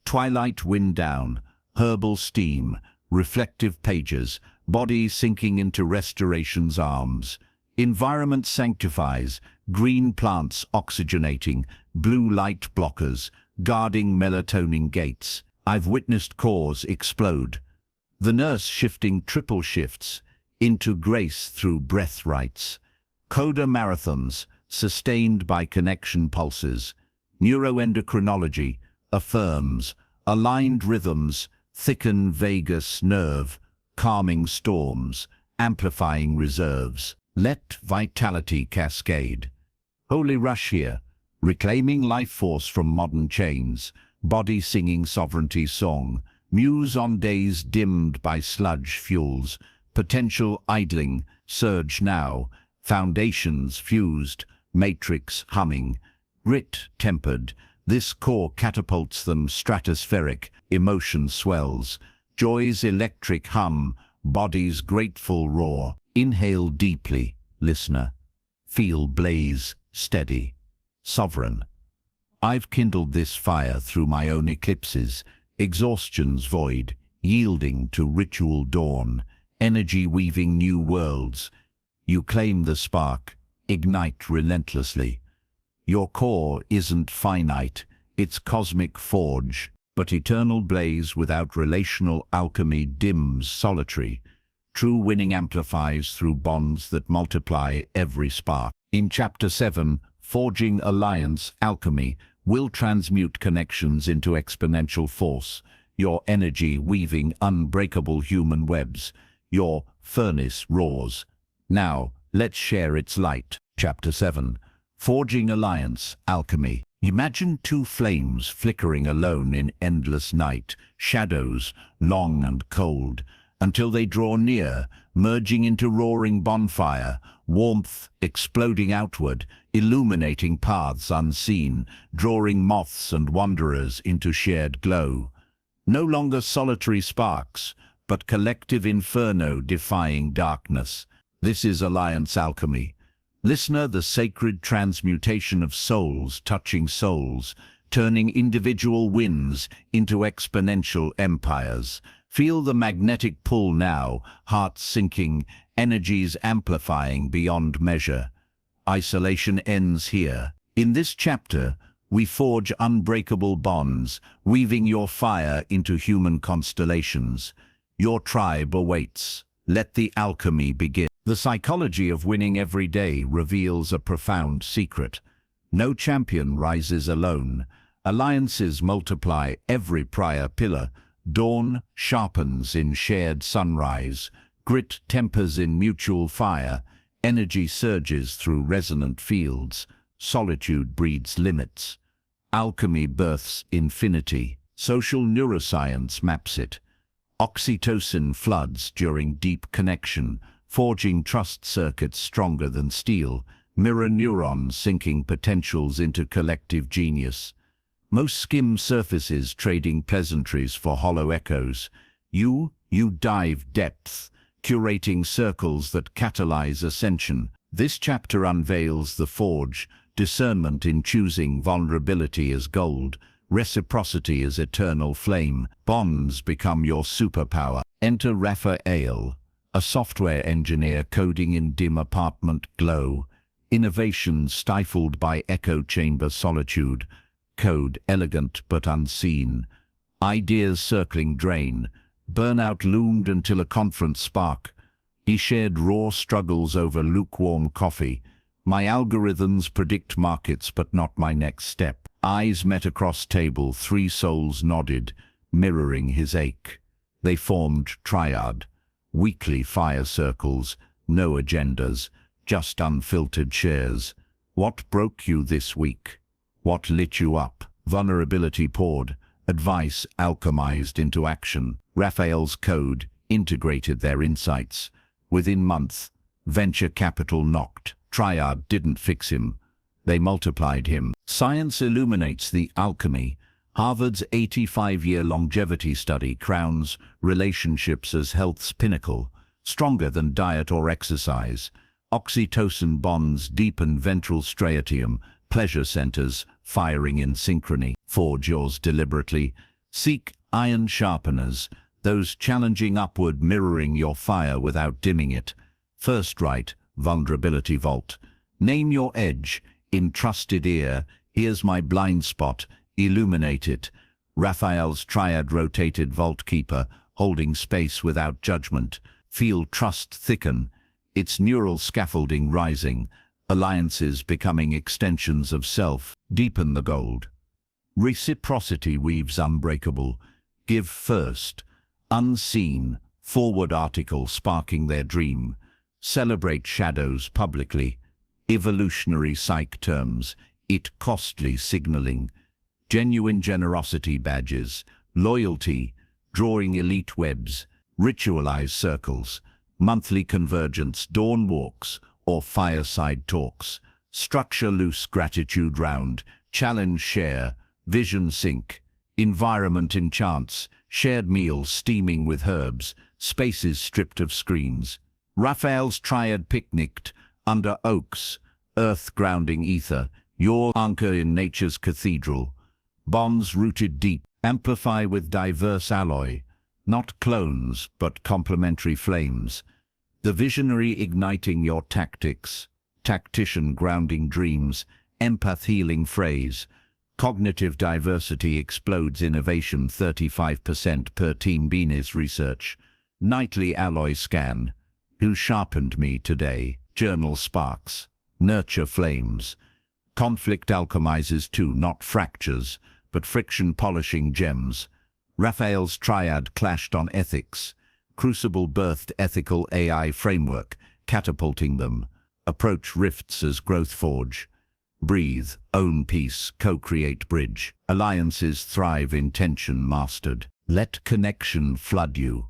Twilight wind down, herbal steam, reflective pages, body sinking into restoration's arms. Environment sanctifies, green plants oxygenating, blue light blockers, guarding melatonin gates. I've witnessed cores explode. The nurse shifting triple shifts, into grace through breath rites. Coda marathons, sustained by connection pulses. Neuroendocrinology affirms, aligned rhythms, thicken vagus nerve, calming storms, amplifying reserves. Let vitality cascade. Holy rush here, reclaiming life force from modern chains, body singing sovereignty song, muse on days dimmed by sludge fuels, potential idling, surge now, foundations fused, matrix humming. Grit tempered, this core catapults them stratospheric, emotion swells, joy's electric hum, body's grateful roar. Inhale deeply, listener. Feel blaze, steady, sovereign. I've kindled this fire through my own eclipses, exhaustion's void, yielding to ritual dawn, energy weaving new worlds. You claim the spark, ignite relentlessly. Your core isn't finite, it's cosmic forge, but eternal blaze without relational alchemy dims solitary. True winning amplifies through bonds that multiply every spark. In Chapter 7, Forging Alliance Alchemy will transmute connections into exponential force, your energy weaving unbreakable human webs. Your furnace roars. Now, let's share its light. Chapter 7. Forging Alliance Alchemy. Imagine 2 flames flickering alone in endless night, shadows, long and cold, until they draw near, merging into roaring bonfire, warmth exploding outward, illuminating paths unseen, drawing moths and wanderers into shared glow. No longer solitary sparks, but collective inferno defying darkness. This is Alliance Alchemy. Listener, the sacred transmutation of souls touching souls, turning individual wins into exponential empires. Feel the magnetic pull now, hearts sinking, energies amplifying beyond measure. Isolation ends here. In this chapter, we forge unbreakable bonds, weaving your fire into human constellations. Your tribe awaits. Let the alchemy begin. The psychology of winning every day reveals a profound secret. No champion rises alone. Alliances multiply every prior pillar. Dawn sharpens in shared sunrise. Grit tempers in mutual fire. Energy surges through resonant fields. Solitude breeds limits. Alchemy births infinity. Social neuroscience maps it. Oxytocin floods during deep connection, forging trust circuits stronger than steel, mirror neurons sinking potentials into collective genius. Most skim surfaces trading pleasantries for hollow echoes. You dive depth, curating circles that catalyze ascension. This chapter unveils the forge, discernment in choosing vulnerability as gold, reciprocity as eternal flame. Bonds become your superpower. Enter Raphael, a software engineer coding in dim apartment glow. Innovation stifled by echo chamber solitude. Code elegant but unseen. Ideas circling drain. Burnout loomed until a conference spark. He shared raw struggles over lukewarm coffee. My algorithms predict markets but not my next step. Eyes met across table, three souls nodded, mirroring his ache. They formed triad. Weekly fire circles, no agendas, just unfiltered shares. What broke you this week? What lit you up? Vulnerability poured, advice alchemized into action. Raphael's code integrated their insights. Within months, venture capital knocked. Triad didn't fix him. They multiplied him. Science illuminates the alchemy. Harvard's 85-year longevity study crowns relationships as health's pinnacle, stronger than diet or exercise. Oxytocin bonds deepen ventral striatum, pleasure centers firing in synchrony. Forge yours deliberately. Seek iron sharpeners, those challenging upward, mirroring your fire without dimming it. First right, vulnerability vault. Name your edge. In trusted ear, here's my blind spot. Illuminate it. Raphael's triad rotated vault keeper, holding space without judgment. Feel trust thicken. Its neural scaffolding rising. Alliances becoming extensions of self. Deepen the gold. Reciprocity weaves unbreakable. Give first. Unseen. Forward article sparking their dream. Celebrate shadows publicly. Evolutionary psych terms. It costly signaling. Genuine generosity badges. Loyalty. Drawing elite webs. Ritualized circles. Monthly convergence. Dawn walks or fireside talks. Structure loose gratitude round. Challenge share. Vision sync. Environment enchants. Shared meals steaming with herbs. Spaces stripped of screens. Raphael's triad picnicked under oaks. Earth grounding ether. Your anchor in nature's cathedral. Bonds rooted deep. Amplify with diverse alloy. Not clones, but complementary flames. The visionary igniting your tactics. Tactician grounding dreams. Empath healing phrase. Cognitive diversity explodes innovation 35% per Team Beanie's research. Nightly alloy scan. Who sharpened me today? Journal sparks. Nurture flames. Conflict alchemizes too, not fractures, but friction polishing gems. Raphael's triad clashed on ethics. Crucible birthed ethical AI framework, catapulting them. Approach rifts as growth forge. Breathe, own peace, co-create bridge. Alliances thrive in tension mastered. Let connection flood you.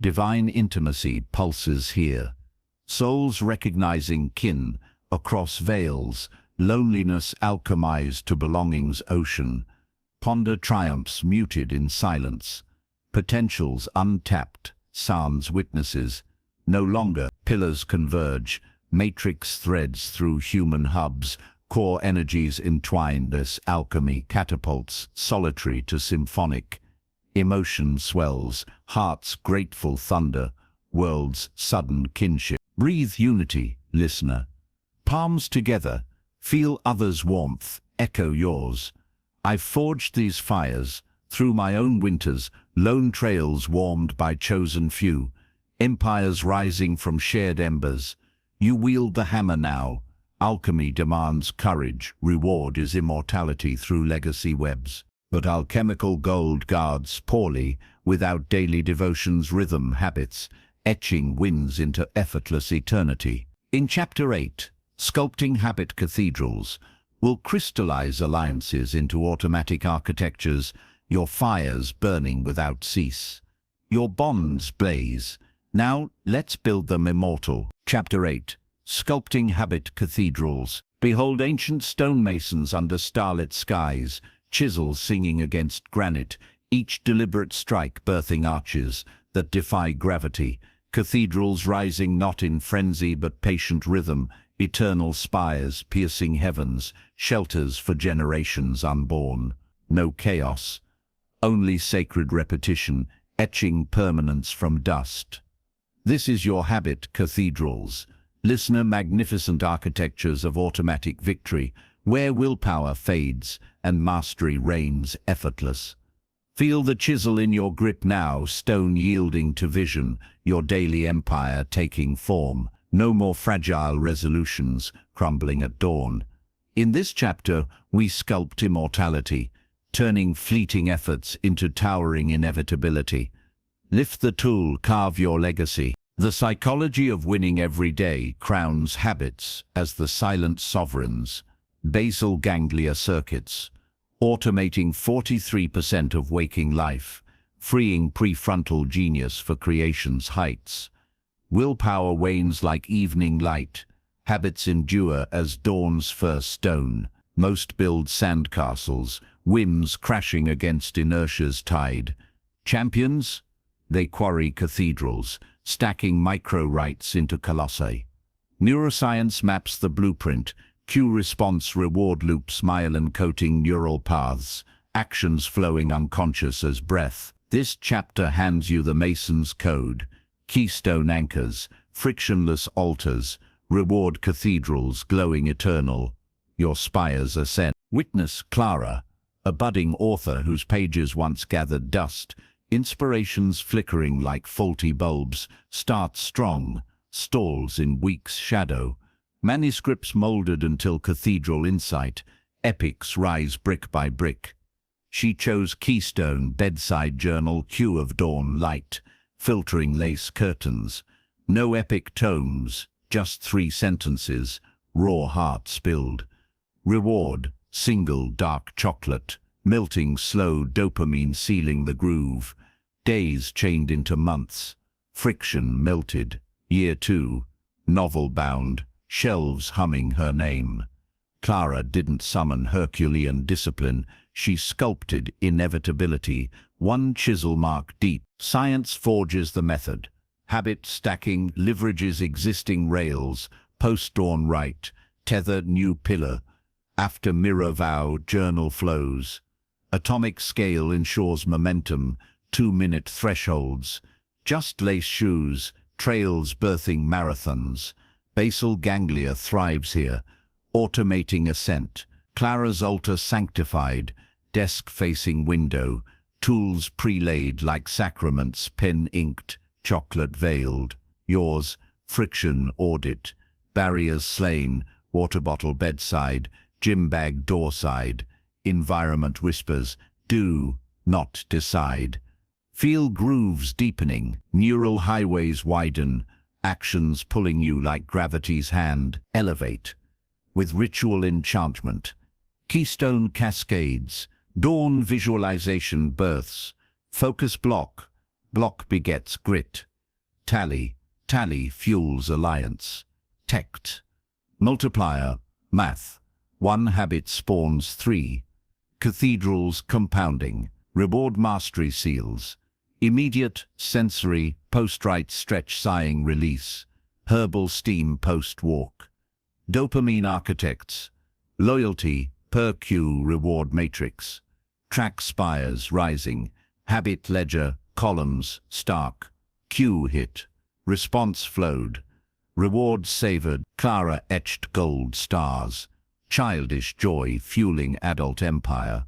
Divine intimacy pulses here. Souls recognizing kin across veils. Loneliness alchemized to belonging's ocean. Ponder triumphs muted in silence. Potentials untapped. Sounds witnesses. No longer pillars converge. Matrix threads through human hubs. Core energies entwined as alchemy catapults solitary to symphonic. Emotion swells, heart's grateful thunder, world's sudden kinship. Breathe unity, listener. Palms together, feel others' warmth, echo yours. I've forged these fires, through my own winters, lone trails warmed by chosen few, empires rising from shared embers. You wield the hammer now. Alchemy demands courage, reward is immortality through legacy webs. But alchemical gold guards poorly, without daily devotion's rhythm habits, etching wins into effortless eternity. In Chapter 8, Sculpting Habit Cathedrals, will crystallize alliances into automatic architectures, your fires burning without cease. Your bonds blaze. Now let's build them immortal. Chapter 8. Sculpting Habit Cathedrals. Behold ancient stonemasons under starlit skies, chisels singing against granite, each deliberate strike birthing arches that defy gravity, cathedrals rising not in frenzy but patient rhythm, eternal spires piercing heavens, shelters for generations unborn. No chaos, only sacred repetition, etching permanence from dust. This is your habit, cathedrals. Listener, magnificent architectures of automatic victory, where willpower fades and mastery reigns effortless. Feel the chisel in your grip now, stone yielding to vision, your daily empire taking form. No more fragile resolutions crumbling at dawn. In this chapter, we sculpt immortality, turning fleeting efforts into towering inevitability. Lift the tool, carve your legacy. The psychology of winning every day crowns habits as the silent sovereigns. Basal ganglia circuits, automating 43% of waking life, freeing prefrontal genius for creation's heights. Willpower wanes like evening light. Habits endure as dawn's first stone. Most build sandcastles, whims crashing against inertia's tide. Champions? They quarry cathedrals, stacking micro-rights into colossi. Neuroscience maps the blueprint, cue-response reward loops, myelin-coating neural paths, actions flowing unconscious as breath. This chapter hands you the Mason's code, keystone anchors, frictionless altars, reward cathedrals glowing eternal. Your spires ascend. Witness Clara, a budding author whose pages once gathered dust, inspirations flickering like faulty bulbs, starts strong, stalls in weeks' shadow. Manuscripts molded until cathedral insight, epics rise brick by brick. She chose keystone, bedside journal, hue of dawn light, filtering lace curtains. No epic tomes, just 3 sentences, raw heart spilled. Reward, single dark chocolate, melting slow dopamine sealing the groove. Days chained into months, friction melted. Year 2, novel bound, shelves humming her name. Clara didn't summon Herculean discipline, she sculpted inevitability, one chisel mark deep. Science forges the method. Habit stacking leverages existing rails, post-dawn right, tethered new pillar. After mirror vow, journal flows. Atomic scale ensures momentum, 2-minute thresholds. Just lace shoes, trails birthing marathons. Basal ganglia thrives here, automating ascent. Clara's altar sanctified, desk-facing window, tools prelayed like sacraments, pen inked, chocolate veiled. Yours, friction audit, barriers slain, water bottle bedside, gym bag doorside. Environment whispers, do not decide. Feel grooves deepening, neural highways widen, actions pulling you like gravity's hand. Elevate, with ritual enchantment. Keystone cascades, dawn visualization births. Focus block, block begets grit. Tally, tally fuels alliance. Tect, multiplier, math. 1 habit spawns 3. Cathedrals compounding, reward mastery seals. Immediate, sensory, post-right stretch sighing release. Herbal steam post-walk. Dopamine architects, loyalty, per cue reward matrix. Track spires rising, habit ledger, columns, stark. Cue hit, response flowed. Reward savored, Clara etched gold stars. Childish joy fueling adult empire.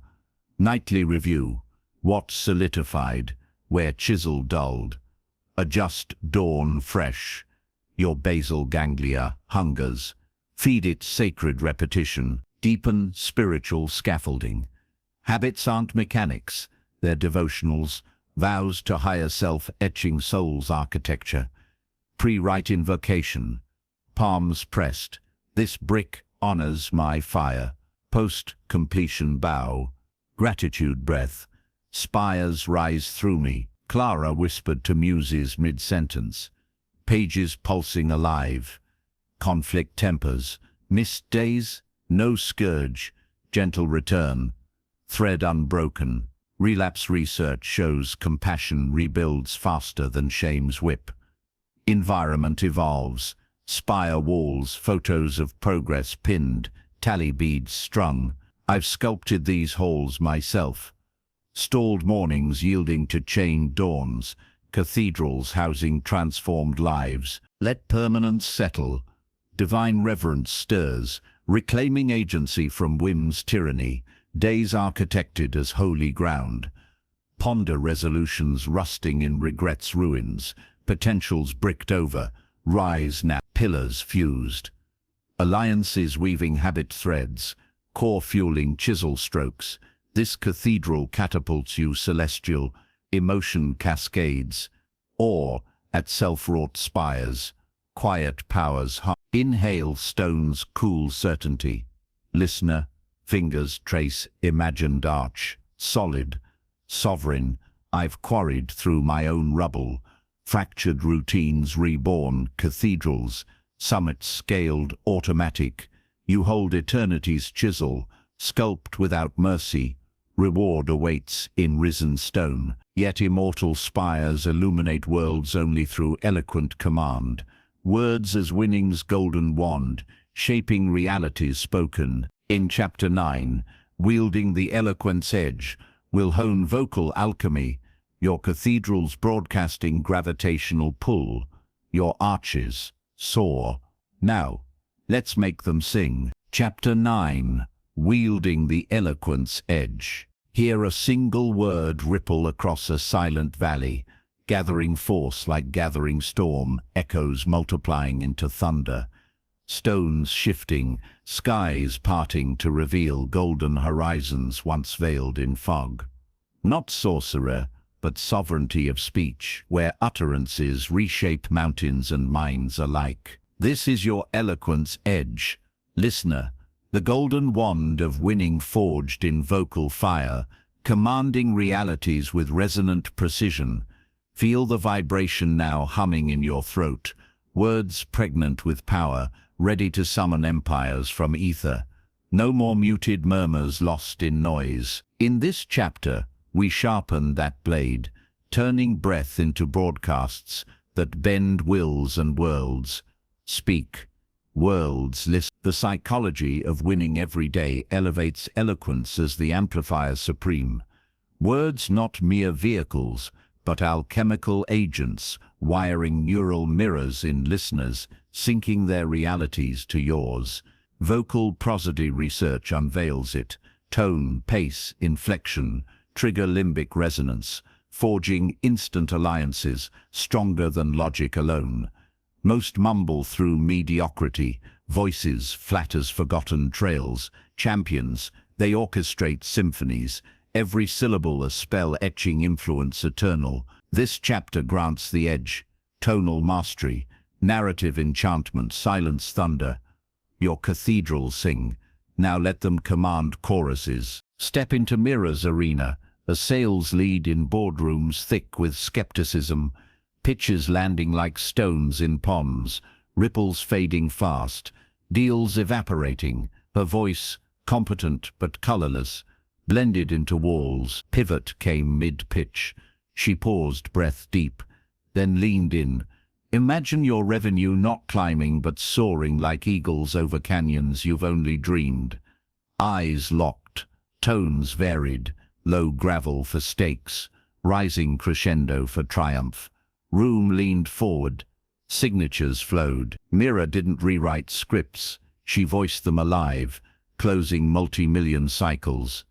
Nightly review, what solidified, where chisel dulled. Adjust dawn fresh, your basal ganglia hungers. Feed it sacred repetition, deepen spiritual scaffolding. Habits aren't mechanics, they're devotionals, vows to higher self etching soul's architecture. Pre-rite invocation, palms pressed, this brick honors my fire. Post-completion bow, gratitude breath, Spires rise through me, Clara whispered to muses mid-sentence. Pages pulsing alive. Conflict tempers, missed days, no scourge, gentle return, thread unbroken. Relapse research shows compassion rebuilds faster than shame's whip. Environment evolves, spire walls, photos of progress pinned, tally beads strung. I've sculpted these halls myself. Stalled mornings yielding to chained dawns, cathedrals housing transformed lives. Let permanence settle. Divine reverence stirs, reclaiming agency from whim's tyranny. Days architected as holy ground. Ponder resolutions rusting in regret's ruins. Potentials bricked over. Rise now. Pillars fused. Alliances weaving habit threads. Core fueling chisel strokes. This cathedral catapults you celestial. Emotion cascades. Awe at self-wrought spires. Quiet powers. Inhale stone's cool certainty. Listener, fingers trace imagined arch. Solid, sovereign, I've quarried through my own rubble. Fractured routines reborn, cathedrals, summits scaled, automatic. You hold eternity's chisel, sculpt without mercy. Reward awaits in risen stone. Yet immortal spires illuminate worlds only through eloquent command. Words as winning's golden wand, shaping realities spoken. In Chapter 9, wielding the eloquence edge, will hone vocal alchemy, your cathedral's broadcasting gravitational pull, your arches soar. Now, let's make them sing. Chapter 9, wielding the eloquence edge. Hear a single word ripple across a silent valley, gathering force like gathering storm, echoes multiplying into thunder. Stones shifting, skies parting to reveal golden horizons once veiled in fog. Not sorcerer, but sovereignty of speech, where utterances reshape mountains and minds alike. This is your eloquence edge. Listener, the golden wand of winning forged in vocal fire, commanding realities with resonant precision. Feel the vibration now humming in your throat, words pregnant with power, ready to summon empires from ether. No more muted murmurs lost in noise. In this chapter, we sharpen that blade, turning breath into broadcasts that bend wills and worlds. Speak. Worlds listen. The psychology of winning every day elevates eloquence as the amplifier supreme. Words not mere vehicles, but alchemical agents, wiring neural mirrors in listeners, syncing their realities to yours. Vocal prosody research unveils it. Tone, pace, inflection, trigger limbic resonance, forging instant alliances, stronger than logic alone. Most mumble through mediocrity, voices flat as forgotten trails. Champions, they orchestrate symphonies, every syllable a spell etching influence eternal. This chapter grants the edge, tonal mastery, narrative enchantment, silence thunder. Your cathedrals sing, now let them command choruses. Step into mirror's arena, a sales lead in boardrooms thick with skepticism, pitches landing like stones in ponds, ripples fading fast, deals evaporating, her voice, competent but colorless, blended into walls. Pivot came mid-pitch. She paused, breath deep, then leaned in. Imagine your revenue not climbing but soaring like eagles over canyons you've only dreamed. Eyes locked, tones varied, low gravel for stakes, rising crescendo for triumph. Room leaned forward, signatures flowed. Mirror didn't rewrite scripts, she voiced them alive, closing multi-million cycles.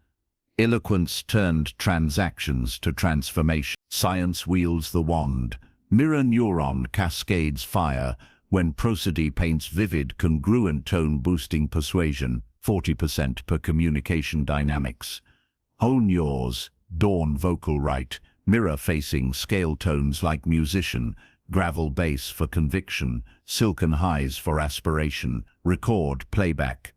Eloquence turned transactions to transformation. Science wields the wand. Mirror neuron cascades fire when prosody paints vivid, congruent tone-boosting persuasion, 40% per communication dynamics. Hone yours, dawn vocal right, mirror-facing scale tones like musician, gravel bass for conviction, silken highs for aspiration, record, playback.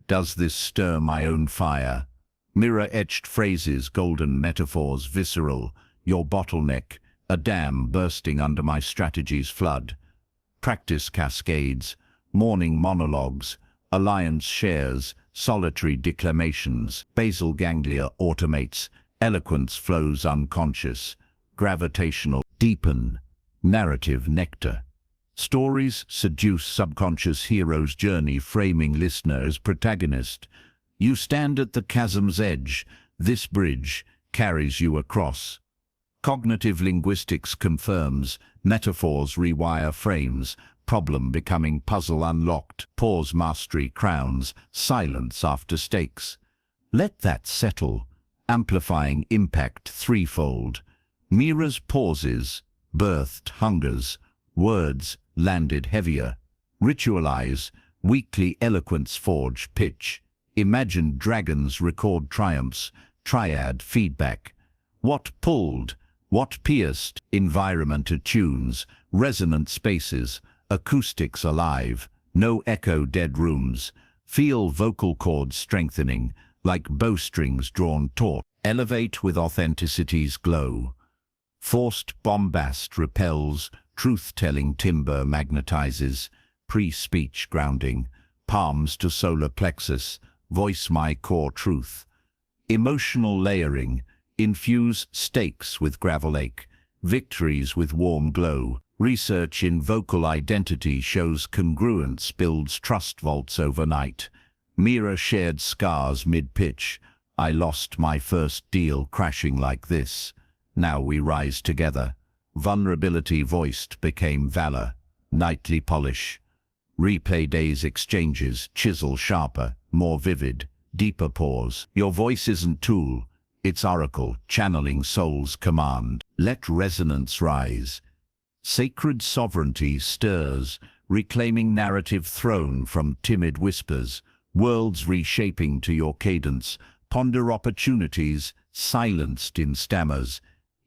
Does this stir my own fire? Mirror-etched phrases, golden metaphors, visceral, your bottleneck, a dam bursting under my strategy's flood. Practice cascades, morning monologues, alliance shares, solitary declamations, basal ganglia automates, eloquence flows unconscious, gravitational deepen, narrative nectar. Stories seduce subconscious hero's journey, framing listener as protagonist. You stand at the chasm's edge. This bridge carries you across. Cognitive linguistics confirms, metaphors rewire frames, problem becoming puzzle unlocked, pause mastery crowns, silence after stakes. Let that settle, amplifying impact threefold. Mira's pauses, birthed hungers, words landed heavier. Ritualize, weekly eloquence forge pitch. Imagined dragons record triumphs, triad feedback. What pulled, what pierced, environment attunes, resonant spaces, acoustics alive, no echo dead rooms. Feel vocal cords strengthening, like bowstrings drawn taut. Elevate with authenticity's glow. Forced bombast repels, truth-telling timber magnetizes, pre-speech grounding, palms to solar plexus, voice my core truth. Emotional layering, infuse stakes with gravel ache, victories with warm glow. Research in vocal identity shows congruence builds trust vaults overnight. Mira shared scars mid-pitch. I lost my first deal crashing like this. Now we rise together. Vulnerability voiced became valor. Nightly polish. Replay days exchanges, chisel sharper, more vivid, deeper pause. Your voice isn't tool, it's oracle, channeling soul's command. Let resonance rise. Sacred sovereignty stirs, reclaiming narrative throne from timid whispers. Worlds reshaping to your cadence. Ponder opportunities, silenced in stammers.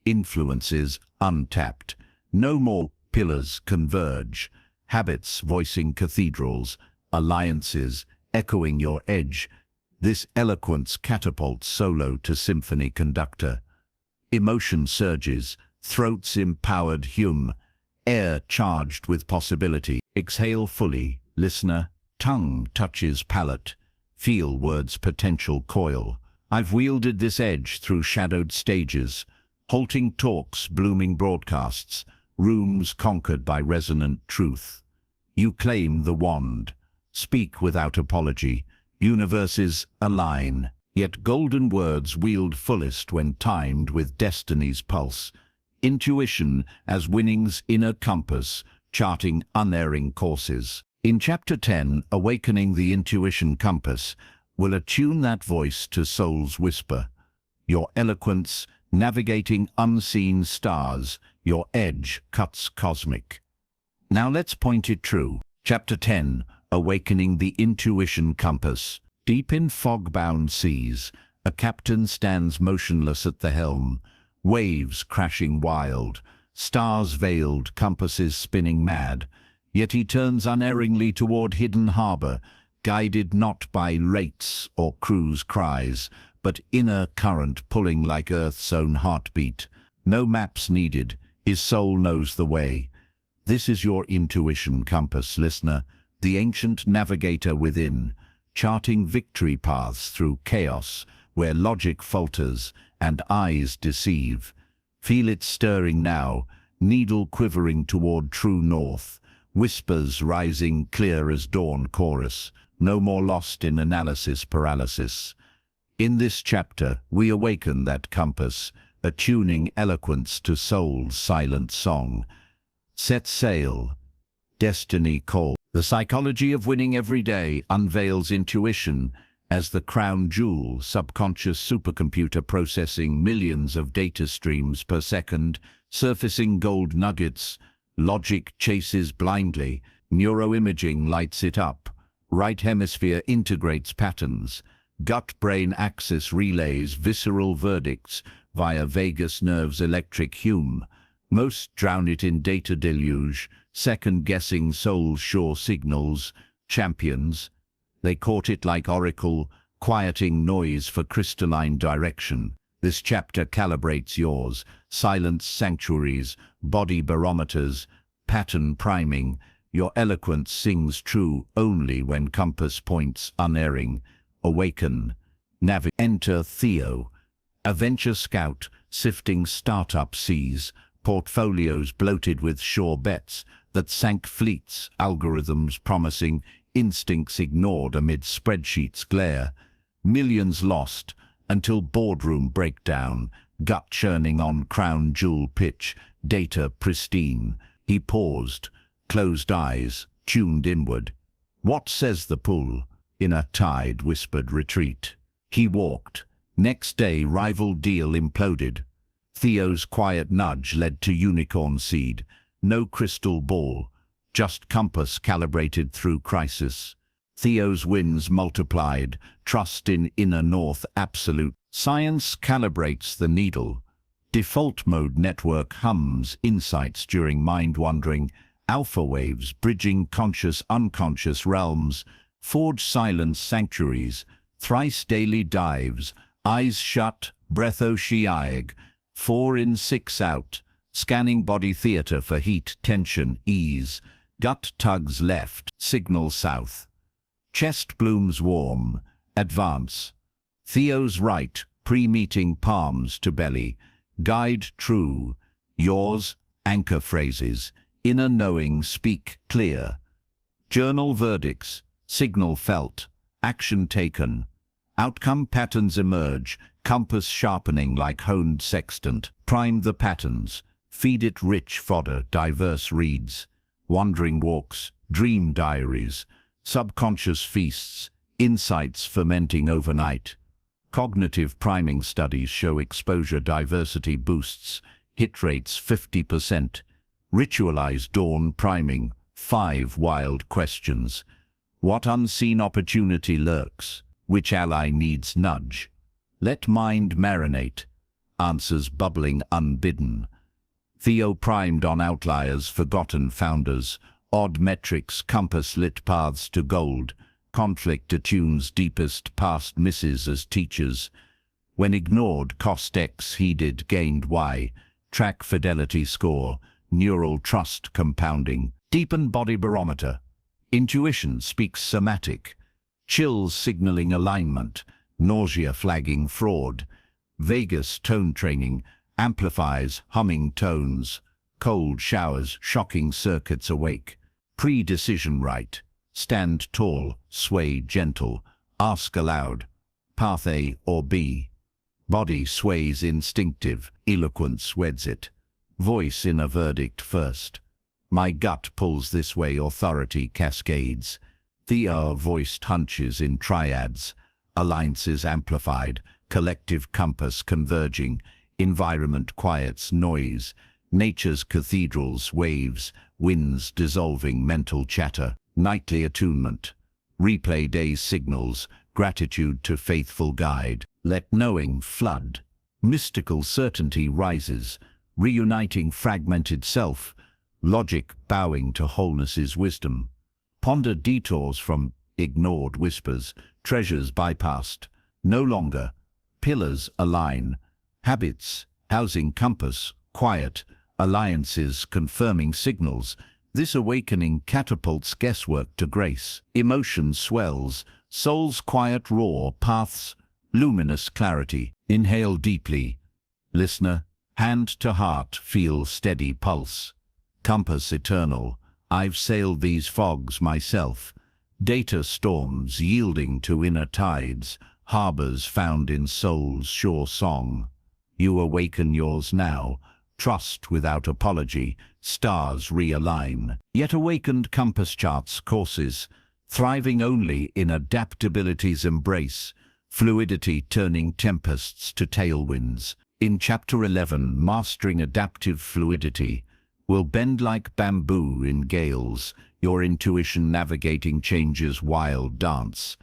Influences untapped. No more pillars converge. Habits voicing cathedrals. Alliances echoing your edge. This eloquence catapults solo to symphony conductor. Emotion surges, throats empowered hum. Air charged with possibility. Exhale fully, listener. Tongue touches palate. Feel words' potential coil. I've wielded this edge through shadowed stages. Halting talks, blooming broadcasts. Rooms conquered by resonant truth. You claim the wand. Speak without apology. Universes align. Yet golden words wield fullest when timed with destiny's pulse. Intuition as winning's inner compass, charting unerring courses. In Chapter 10, Awakening the Intuition Compass, will attune that voice to soul's whisper. Your eloquence, navigating unseen stars, your edge cuts cosmic. Now let's point it true. Chapter 10, Awakening the Intuition Compass. Deep in fog-bound seas, a captain stands motionless at the helm. Waves crashing wild, stars veiled, compasses spinning mad. Yet he turns unerringly toward hidden harbor, guided not by rates or crew's cries, but inner current pulling like Earth's own heartbeat. No maps needed, his soul knows the way. This is your intuition compass, listener, the ancient navigator within, charting victory paths through chaos, where logic falters and eyes deceive. Feel it stirring now, needle quivering toward true north, whispers rising clear as dawn chorus, no more lost in analysis paralysis. In this chapter, we awaken that compass, attuning eloquence to soul's silent song. Set sail, destiny call. The psychology of winning every day unveils intuition as the crown jewel, subconscious supercomputer processing millions of data streams per second, surfacing gold nuggets. Logic chases blindly, neuroimaging lights it up. Right hemisphere integrates patterns. Gut-brain axis relays visceral verdicts via vagus nerve's electric hum. Most drown it in data deluge, second-guessing soul's sure signals. Champions, they caught it like oracle, quieting noise for crystalline direction. This chapter calibrates yours, silence sanctuaries, body barometers, pattern priming. Your eloquence sings true only when compass points unerring. Awaken. Enter Theo, a venture scout, sifting startup seas, portfolios bloated with sure bets that sank fleets, algorithms promising, instincts ignored amid spreadsheets' glare. Millions lost until boardroom breakdown, gut churning on crown jewel pitch, data pristine. He paused, closed eyes, tuned inward. What says the pool? In a tide whispered retreat. He walked. Next day rival deal imploded. Theo's quiet nudge led to unicorn seed. No crystal ball, just compass calibrated through crisis. Theo's wins multiplied, trust in inner north absolute. Science calibrates the needle. Default mode network hums insights during mind-wandering. Alpha waves bridging conscious-unconscious realms. Forge silence sanctuaries. Thrice daily dives. Eyes shut, breath oceanic. 4 in 6 out. Scanning body theater for heat, tension, ease. Gut tugs left, signal south. Chest blooms warm, advance. Theo's right, pre-meeting palms to belly. Guide true. Yours, anchor phrases. Inner knowing, speak clear. Journal verdicts, signal felt, action taken. Outcome patterns emerge, compass sharpening like honed sextant. Prime the patterns, feed it rich fodder, diverse reads. Wandering walks, dream diaries. Subconscious feasts, insights fermenting overnight. Cognitive priming studies show exposure diversity boosts, hit rates 50%. Ritualized dawn priming, 5 wild questions. What unseen opportunity lurks? Which ally needs nudge? Let mind marinate. Answers bubbling unbidden. Theo primed on outliers, forgotten founders. Odd metrics, compass lit paths to gold. Conflict attunes deepest past misses as teachers. When ignored, cost X, heeded, gained Y. Track fidelity score, neural trust compounding. Deepen body barometer. Intuition speaks somatic. Chills signaling alignment. Nausea flagging fraud. Vagus tone training amplifies humming tones. Cold showers shocking circuits awake. Pre-decision right. Stand tall, sway gentle, ask aloud. Path A or B. Body sways instinctive, eloquence weds it. Voice in a verdict first. My gut pulls this way, authority cascades. Theo voiced hunches in triads. Alliances amplified, collective compass converging. Environment quiets noise. Nature's cathedrals waves, winds dissolving mental chatter. Nightly attunement. Replay day's signals, gratitude to faithful guide. Let knowing flood. Mystical certainty rises, reuniting fragmented self. Logic bowing to wholeness's wisdom. Ponder detours from ignored whispers, treasures bypassed. No longer. Pillars align. Habits, housing compass, quiet. Alliances confirming signals. This awakening catapults guesswork to grace. Emotion swells, soul's quiet roar, paths, luminous clarity. Inhale deeply. Listener, hand to heart, feel steady pulse. Compass eternal, I've sailed these fogs myself. Data storms yielding to inner tides, harbors found in soul's sure song. You awaken yours now. Trust without apology, stars realign. Yet awakened compass charts courses, thriving only in adaptability's embrace, fluidity turning tempests to tailwinds. In Chapter 11, Mastering Adaptive Fluidity, will bend like bamboo in gales, your intuition navigating change's wild dance.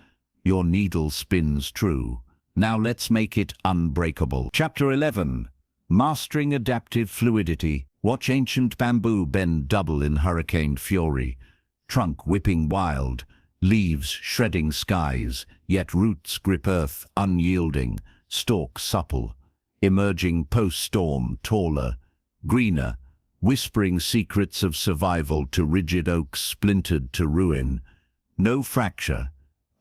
Your needle spins true. Now let's make it unbreakable. Chapter 11. Mastering Adaptive Fluidity. Watch ancient bamboo bend double in hurricane fury. Trunk whipping wild. Leaves shredding skies, yet roots grip earth unyielding, stalk supple, emerging post-storm taller, greener, whispering secrets of survival to rigid oaks splintered to ruin. No fracture,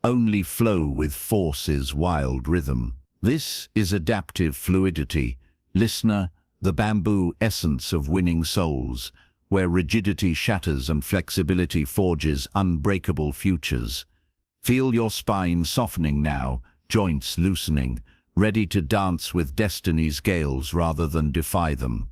only flow with force's wild rhythm. This is adaptive fluidity. Listener, the bamboo essence of winning souls, where rigidity shatters and flexibility forges unbreakable futures. Feel your spine softening now, joints loosening, ready to dance with destiny's gales rather than defy them.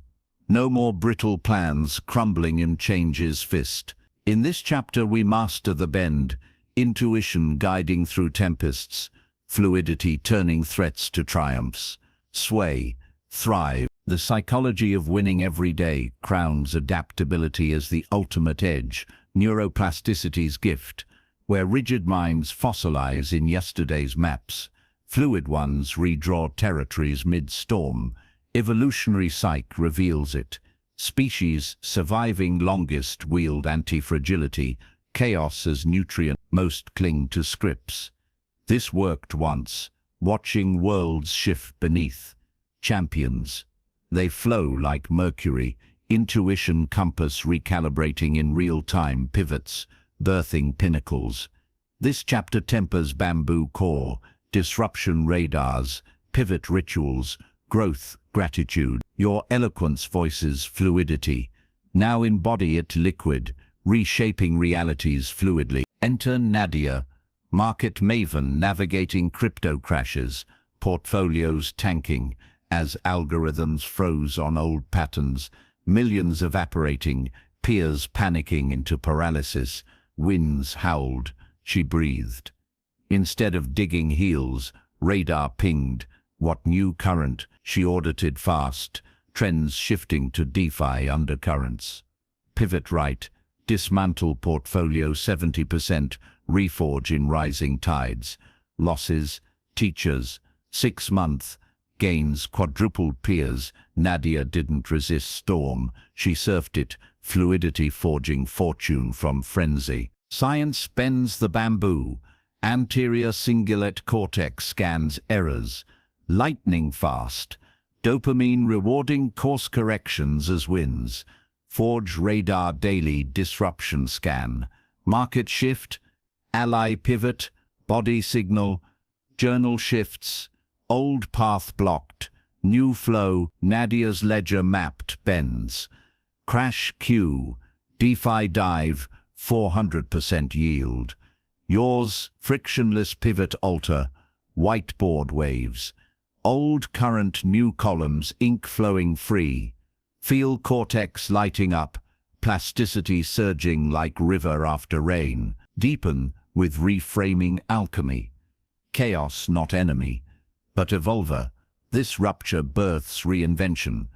No more brittle plans crumbling in change's fist. In this chapter we master the bend, intuition guiding through tempests, fluidity turning threats to triumphs. Sway, thrive. The psychology of winning every day crowns adaptability as the ultimate edge, neuroplasticity's gift, where rigid minds fossilize in yesterday's maps, fluid ones redraw territories mid-storm. Evolutionary psych reveals it. Species surviving longest wield anti-fragility, chaos as nutrient, most cling to scripts. This worked once, watching worlds shift beneath. Champions. They flow like mercury, intuition compass recalibrating in real time pivots, birthing pinnacles. This chapter tempers bamboo core, disruption radars, pivot rituals, growth, gratitude. Your eloquence voices fluidity. Now embody it liquid, reshaping realities fluidly. Enter Nadia, market maven navigating crypto crashes, portfolios tanking, as algorithms froze on old patterns, millions evaporating, peers panicking into paralysis, winds howled, she breathed. Instead of digging heels, radar pinged. What new current? She audited fast, trends shifting to DeFi undercurrents. Pivot right, dismantle portfolio 70%, reforge in rising tides. Losses, teachers, 6-month, gains quadrupled peers. Nadia didn't resist storm, she surfed it, fluidity forging fortune from frenzy. Science bends the bamboo, anterior cingulate cortex scans errors, lightning fast, dopamine rewarding course corrections as wins. Forge radar daily disruption scan, market shift, ally pivot, body signal, journal shifts, old path blocked, new flow. Nadia's ledger mapped bends. Crash Q, DeFi dive, 400% yield. Yours, frictionless pivot alter, whiteboard waves. Old current, new columns, ink flowing free. Feel cortex lighting up, plasticity surging like river after rain. Deepen with reframing alchemy. Chaos not enemy, but evolver. This rupture births reinvention.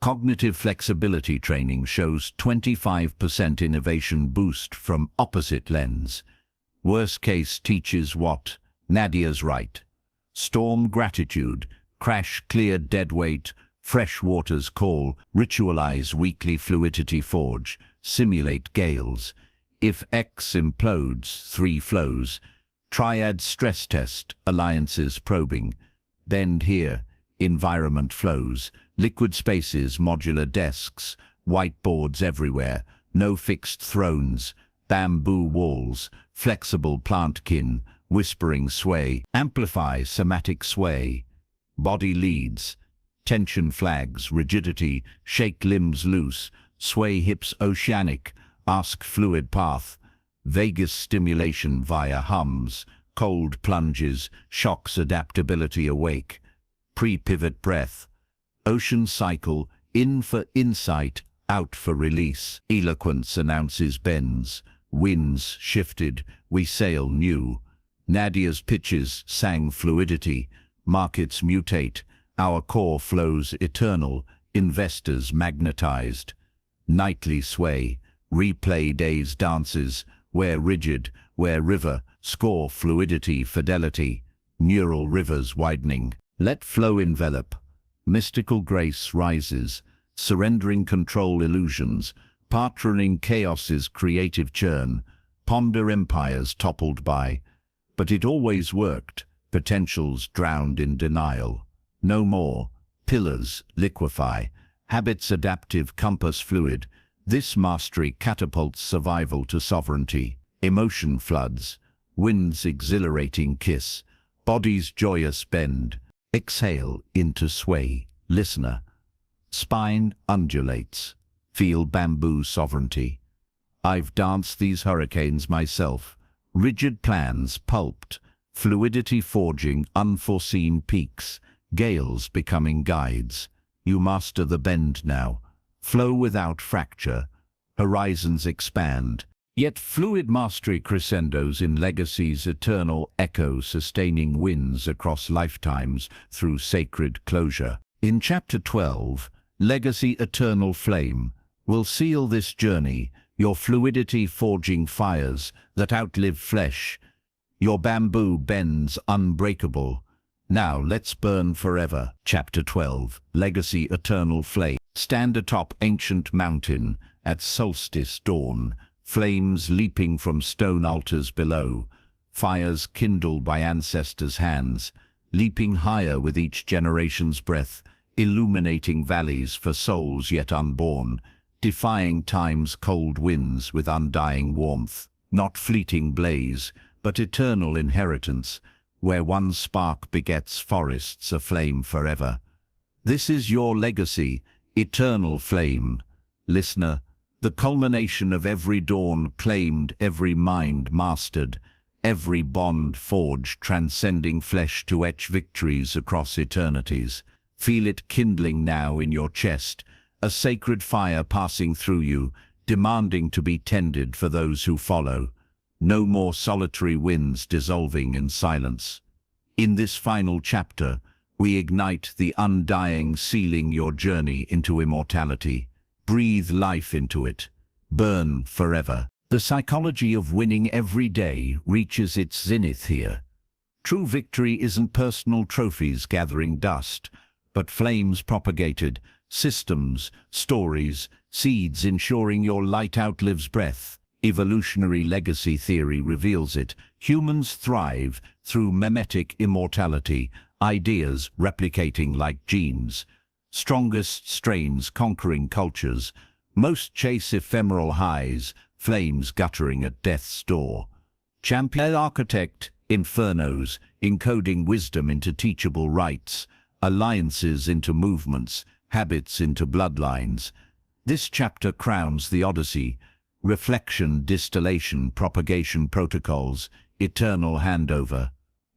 Cognitive flexibility training shows 25% innovation boost from opposite lens. Worst case teaches what? Nadia's right. Storm gratitude, crash clear deadweight, fresh waters call, ritualize weekly fluidity forge, simulate gales. If X implodes, 3 flows. Triad stress test, alliances probing. Bend here, environment flows, liquid spaces, modular desks, whiteboards everywhere, no fixed thrones, bamboo walls, flexible plantkin, whispering sway, amplify somatic sway. Body leads, tension flags, rigidity, shake limbs loose, sway hips oceanic, ask fluid path, vagus stimulation via hums, cold plunges, shocks adaptability awake, pre-pivot breath, ocean cycle, in for insight, out for release. Eloquence announces bends, winds shifted, we sail new. Nadia's pitches sang fluidity, markets mutate, our core flows eternal, investors magnetized. Nightly sway, replay days dances, where rigid, where river, score fluidity fidelity, neural rivers widening. Let flow envelop, mystical grace rises, surrendering control illusions, patroning chaos's creative churn, Ponder empires toppled by. But it always worked. Potentials drowned in denial. No more. Pillars liquefy. Habits adaptive, compass fluid. This mastery catapults survival to sovereignty. Emotion floods. Wind's exhilarating kiss. Body's joyous bend. Exhale into sway. Listener. Spine undulates. Feel bamboo sovereignty. I've danced these hurricanes myself. Rigid plans pulped. Fluidity forging unforeseen peaks. Gales becoming guides. You master the bend now. Flow without fracture. Horizons expand. Yet fluid mastery crescendos in legacy's eternal echo, sustaining winds across lifetimes through sacred closure. In Chapter 12, Legacy Eternal Flame, will seal this journey, your fluidity forging fires that outlive flesh. Your bamboo bends unbreakable. Now let's burn forever. Chapter 12, Legacy Eternal Flame. Stand atop ancient mountain at solstice dawn. Flames leaping from stone altars below, fires kindled by ancestors' hands, leaping higher with each generation's breath, illuminating valleys for souls yet unborn, defying time's cold winds with undying warmth. Not fleeting blaze, but eternal inheritance, where one spark begets forests aflame forever. This is your legacy, eternal flame. Listener, the culmination of every dawn claimed, every mind mastered, every bond forged, transcending flesh to etch victories across eternities. Feel it kindling now in your chest, a sacred fire passing through you, demanding to be tended for those who follow. No more solitary winds dissolving in silence. In this final chapter, we ignite the undying, sealing your journey into immortality. Breathe life into it. Burn forever. The psychology of winning every day reaches its zenith here. True victory isn't personal trophies gathering dust, but flames propagated, systems, stories, seeds ensuring your light outlives breath. Evolutionary legacy theory reveals it. Humans thrive through memetic immortality, ideas replicating like genes. Strongest strains conquering cultures. Most chase ephemeral highs, flames guttering at death's door. Champion architect, infernos, encoding wisdom into teachable rites, alliances into movements, habits into bloodlines. This chapter crowns the Odyssey. Reflection, distillation, propagation protocols, eternal handover.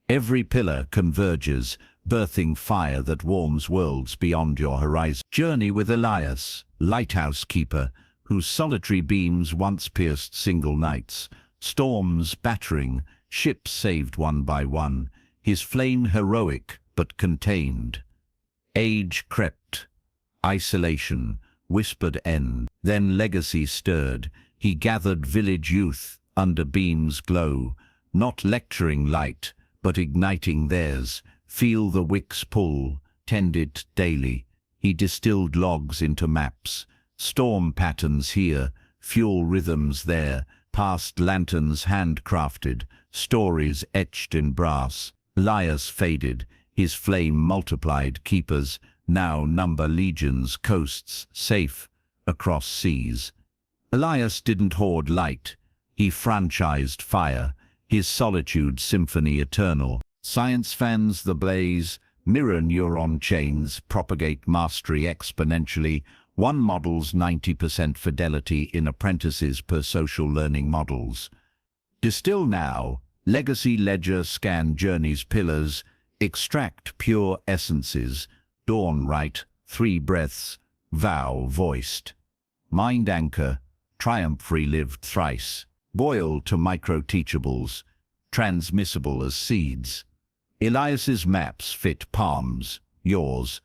Every pillar converges, birthing fire that warms worlds beyond your horizon. Journey with Elias, lighthouse keeper, whose solitary beams once pierced single nights. Storms battering, ships saved one by one, his flame heroic but contained. Age crept, isolation, whispered end. Then legacy stirred. He gathered village youth under beams glow, not lecturing light, but igniting theirs. Feel the wicks pull, tend it daily. He distilled logs into maps. Storm patterns here, fuel rhythms there, past lanterns handcrafted, stories etched in brass. Elias faded, his flame multiplied. Keepers now number legions, coasts safe across seas. Elias didn't hoard light, he franchised fire, his solitude symphony eternal. Science fans the blaze, mirror neuron chains, propagate mastery exponentially. One models 90% fidelity in apprentices per social learning models. Distill now, legacy ledger, scan journeys pillars, extract pure essences, dawn right, 3 breaths, vow voiced. Mind anchor, triumph relived thrice, boil to micro-teachables, transmissible as seeds. Elias's maps fit palms, yours.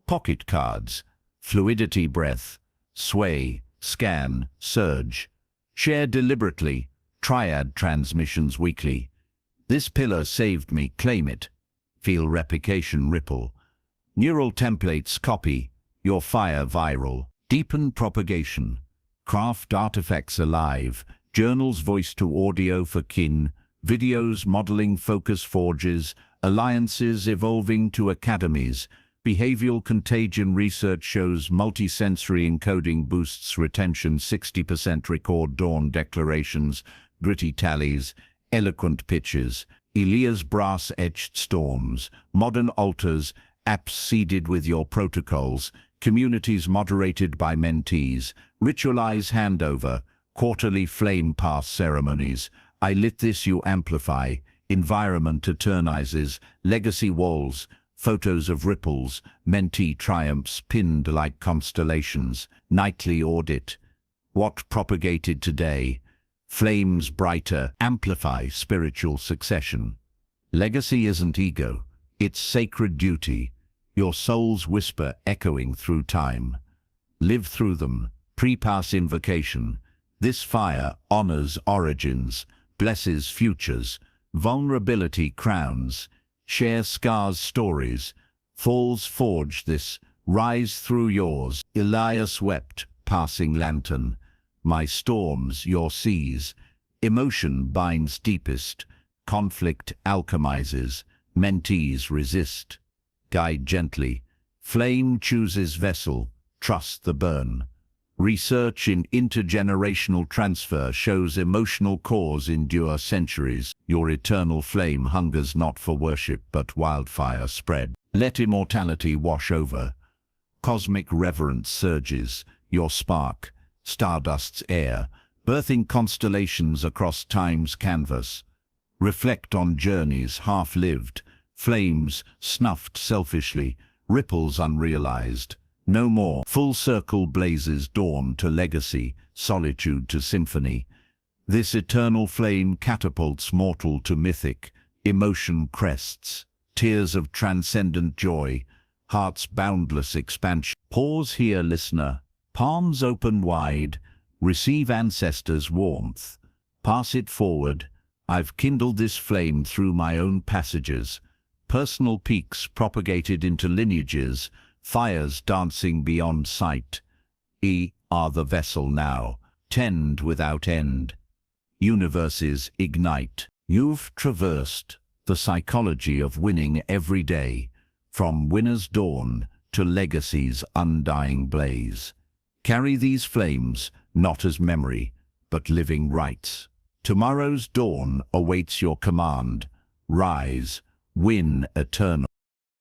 Pocket cards, fluidity breath, sway, scan, surge. Share deliberately, triad transmissions weekly. This pillar saved me, claim it. Feel replication ripple. Neural templates copy, your fire viral. Deepen propagation. Craft artifacts alive, journals voice to audio for kin, videos modeling focus forges, alliances evolving to academies. Behavioral contagion research shows multisensory encoding boosts retention. 60% record dawn declarations, gritty tallies, eloquent pitches, Elia's brass-etched storms, modern altars, apps seeded with your protocols, communities moderated by mentees, ritualize handover, quarterly flame pass ceremonies. I lit this, you amplify, environment eternizes, legacy walls, photos of ripples, mentee triumphs pinned like constellations, nightly audit. What propagated today? Flames brighter, amplify spiritual succession. Legacy isn't ego, it's sacred duty, your soul's whisper echoing through time. Live through them, pre-pass invocation. This fire honors origins, blesses futures, vulnerability crowns, share scars stories, falls forge this, rise through yours. Elias wept, passing lantern. My storms, your seas, emotion binds deepest, conflict alchemizes, mentees resist. Guide gently, flame chooses vessel, trust the burn. Research in intergenerational transfer shows emotional cores endure centuries. Your eternal flame hungers not for worship but wildfire spread. Let immortality wash over. Cosmic reverence surges, your spark, stardust's air, birthing constellations across time's canvas. Reflect on journeys half-lived, flames snuffed selfishly, ripples unrealized. No more. Full circle blazes dawn to legacy, solitude to symphony. This eternal flame catapults mortal to mythic, emotion crests, tears of transcendent joy, heart's boundless expansion. Pause here, listener. Palms open wide, receive ancestors' warmth. Pass it forward. I've kindled this flame through my own passages. Personal peaks propagated into lineages, fires dancing beyond sight. Are the vessel now, tend without end. Universes ignite. You've traversed the psychology of winning every day, from winner's dawn to legacy's undying blaze. Carry these flames not as memory, but living rights. Tomorrow's dawn awaits your command. Rise, win eternal.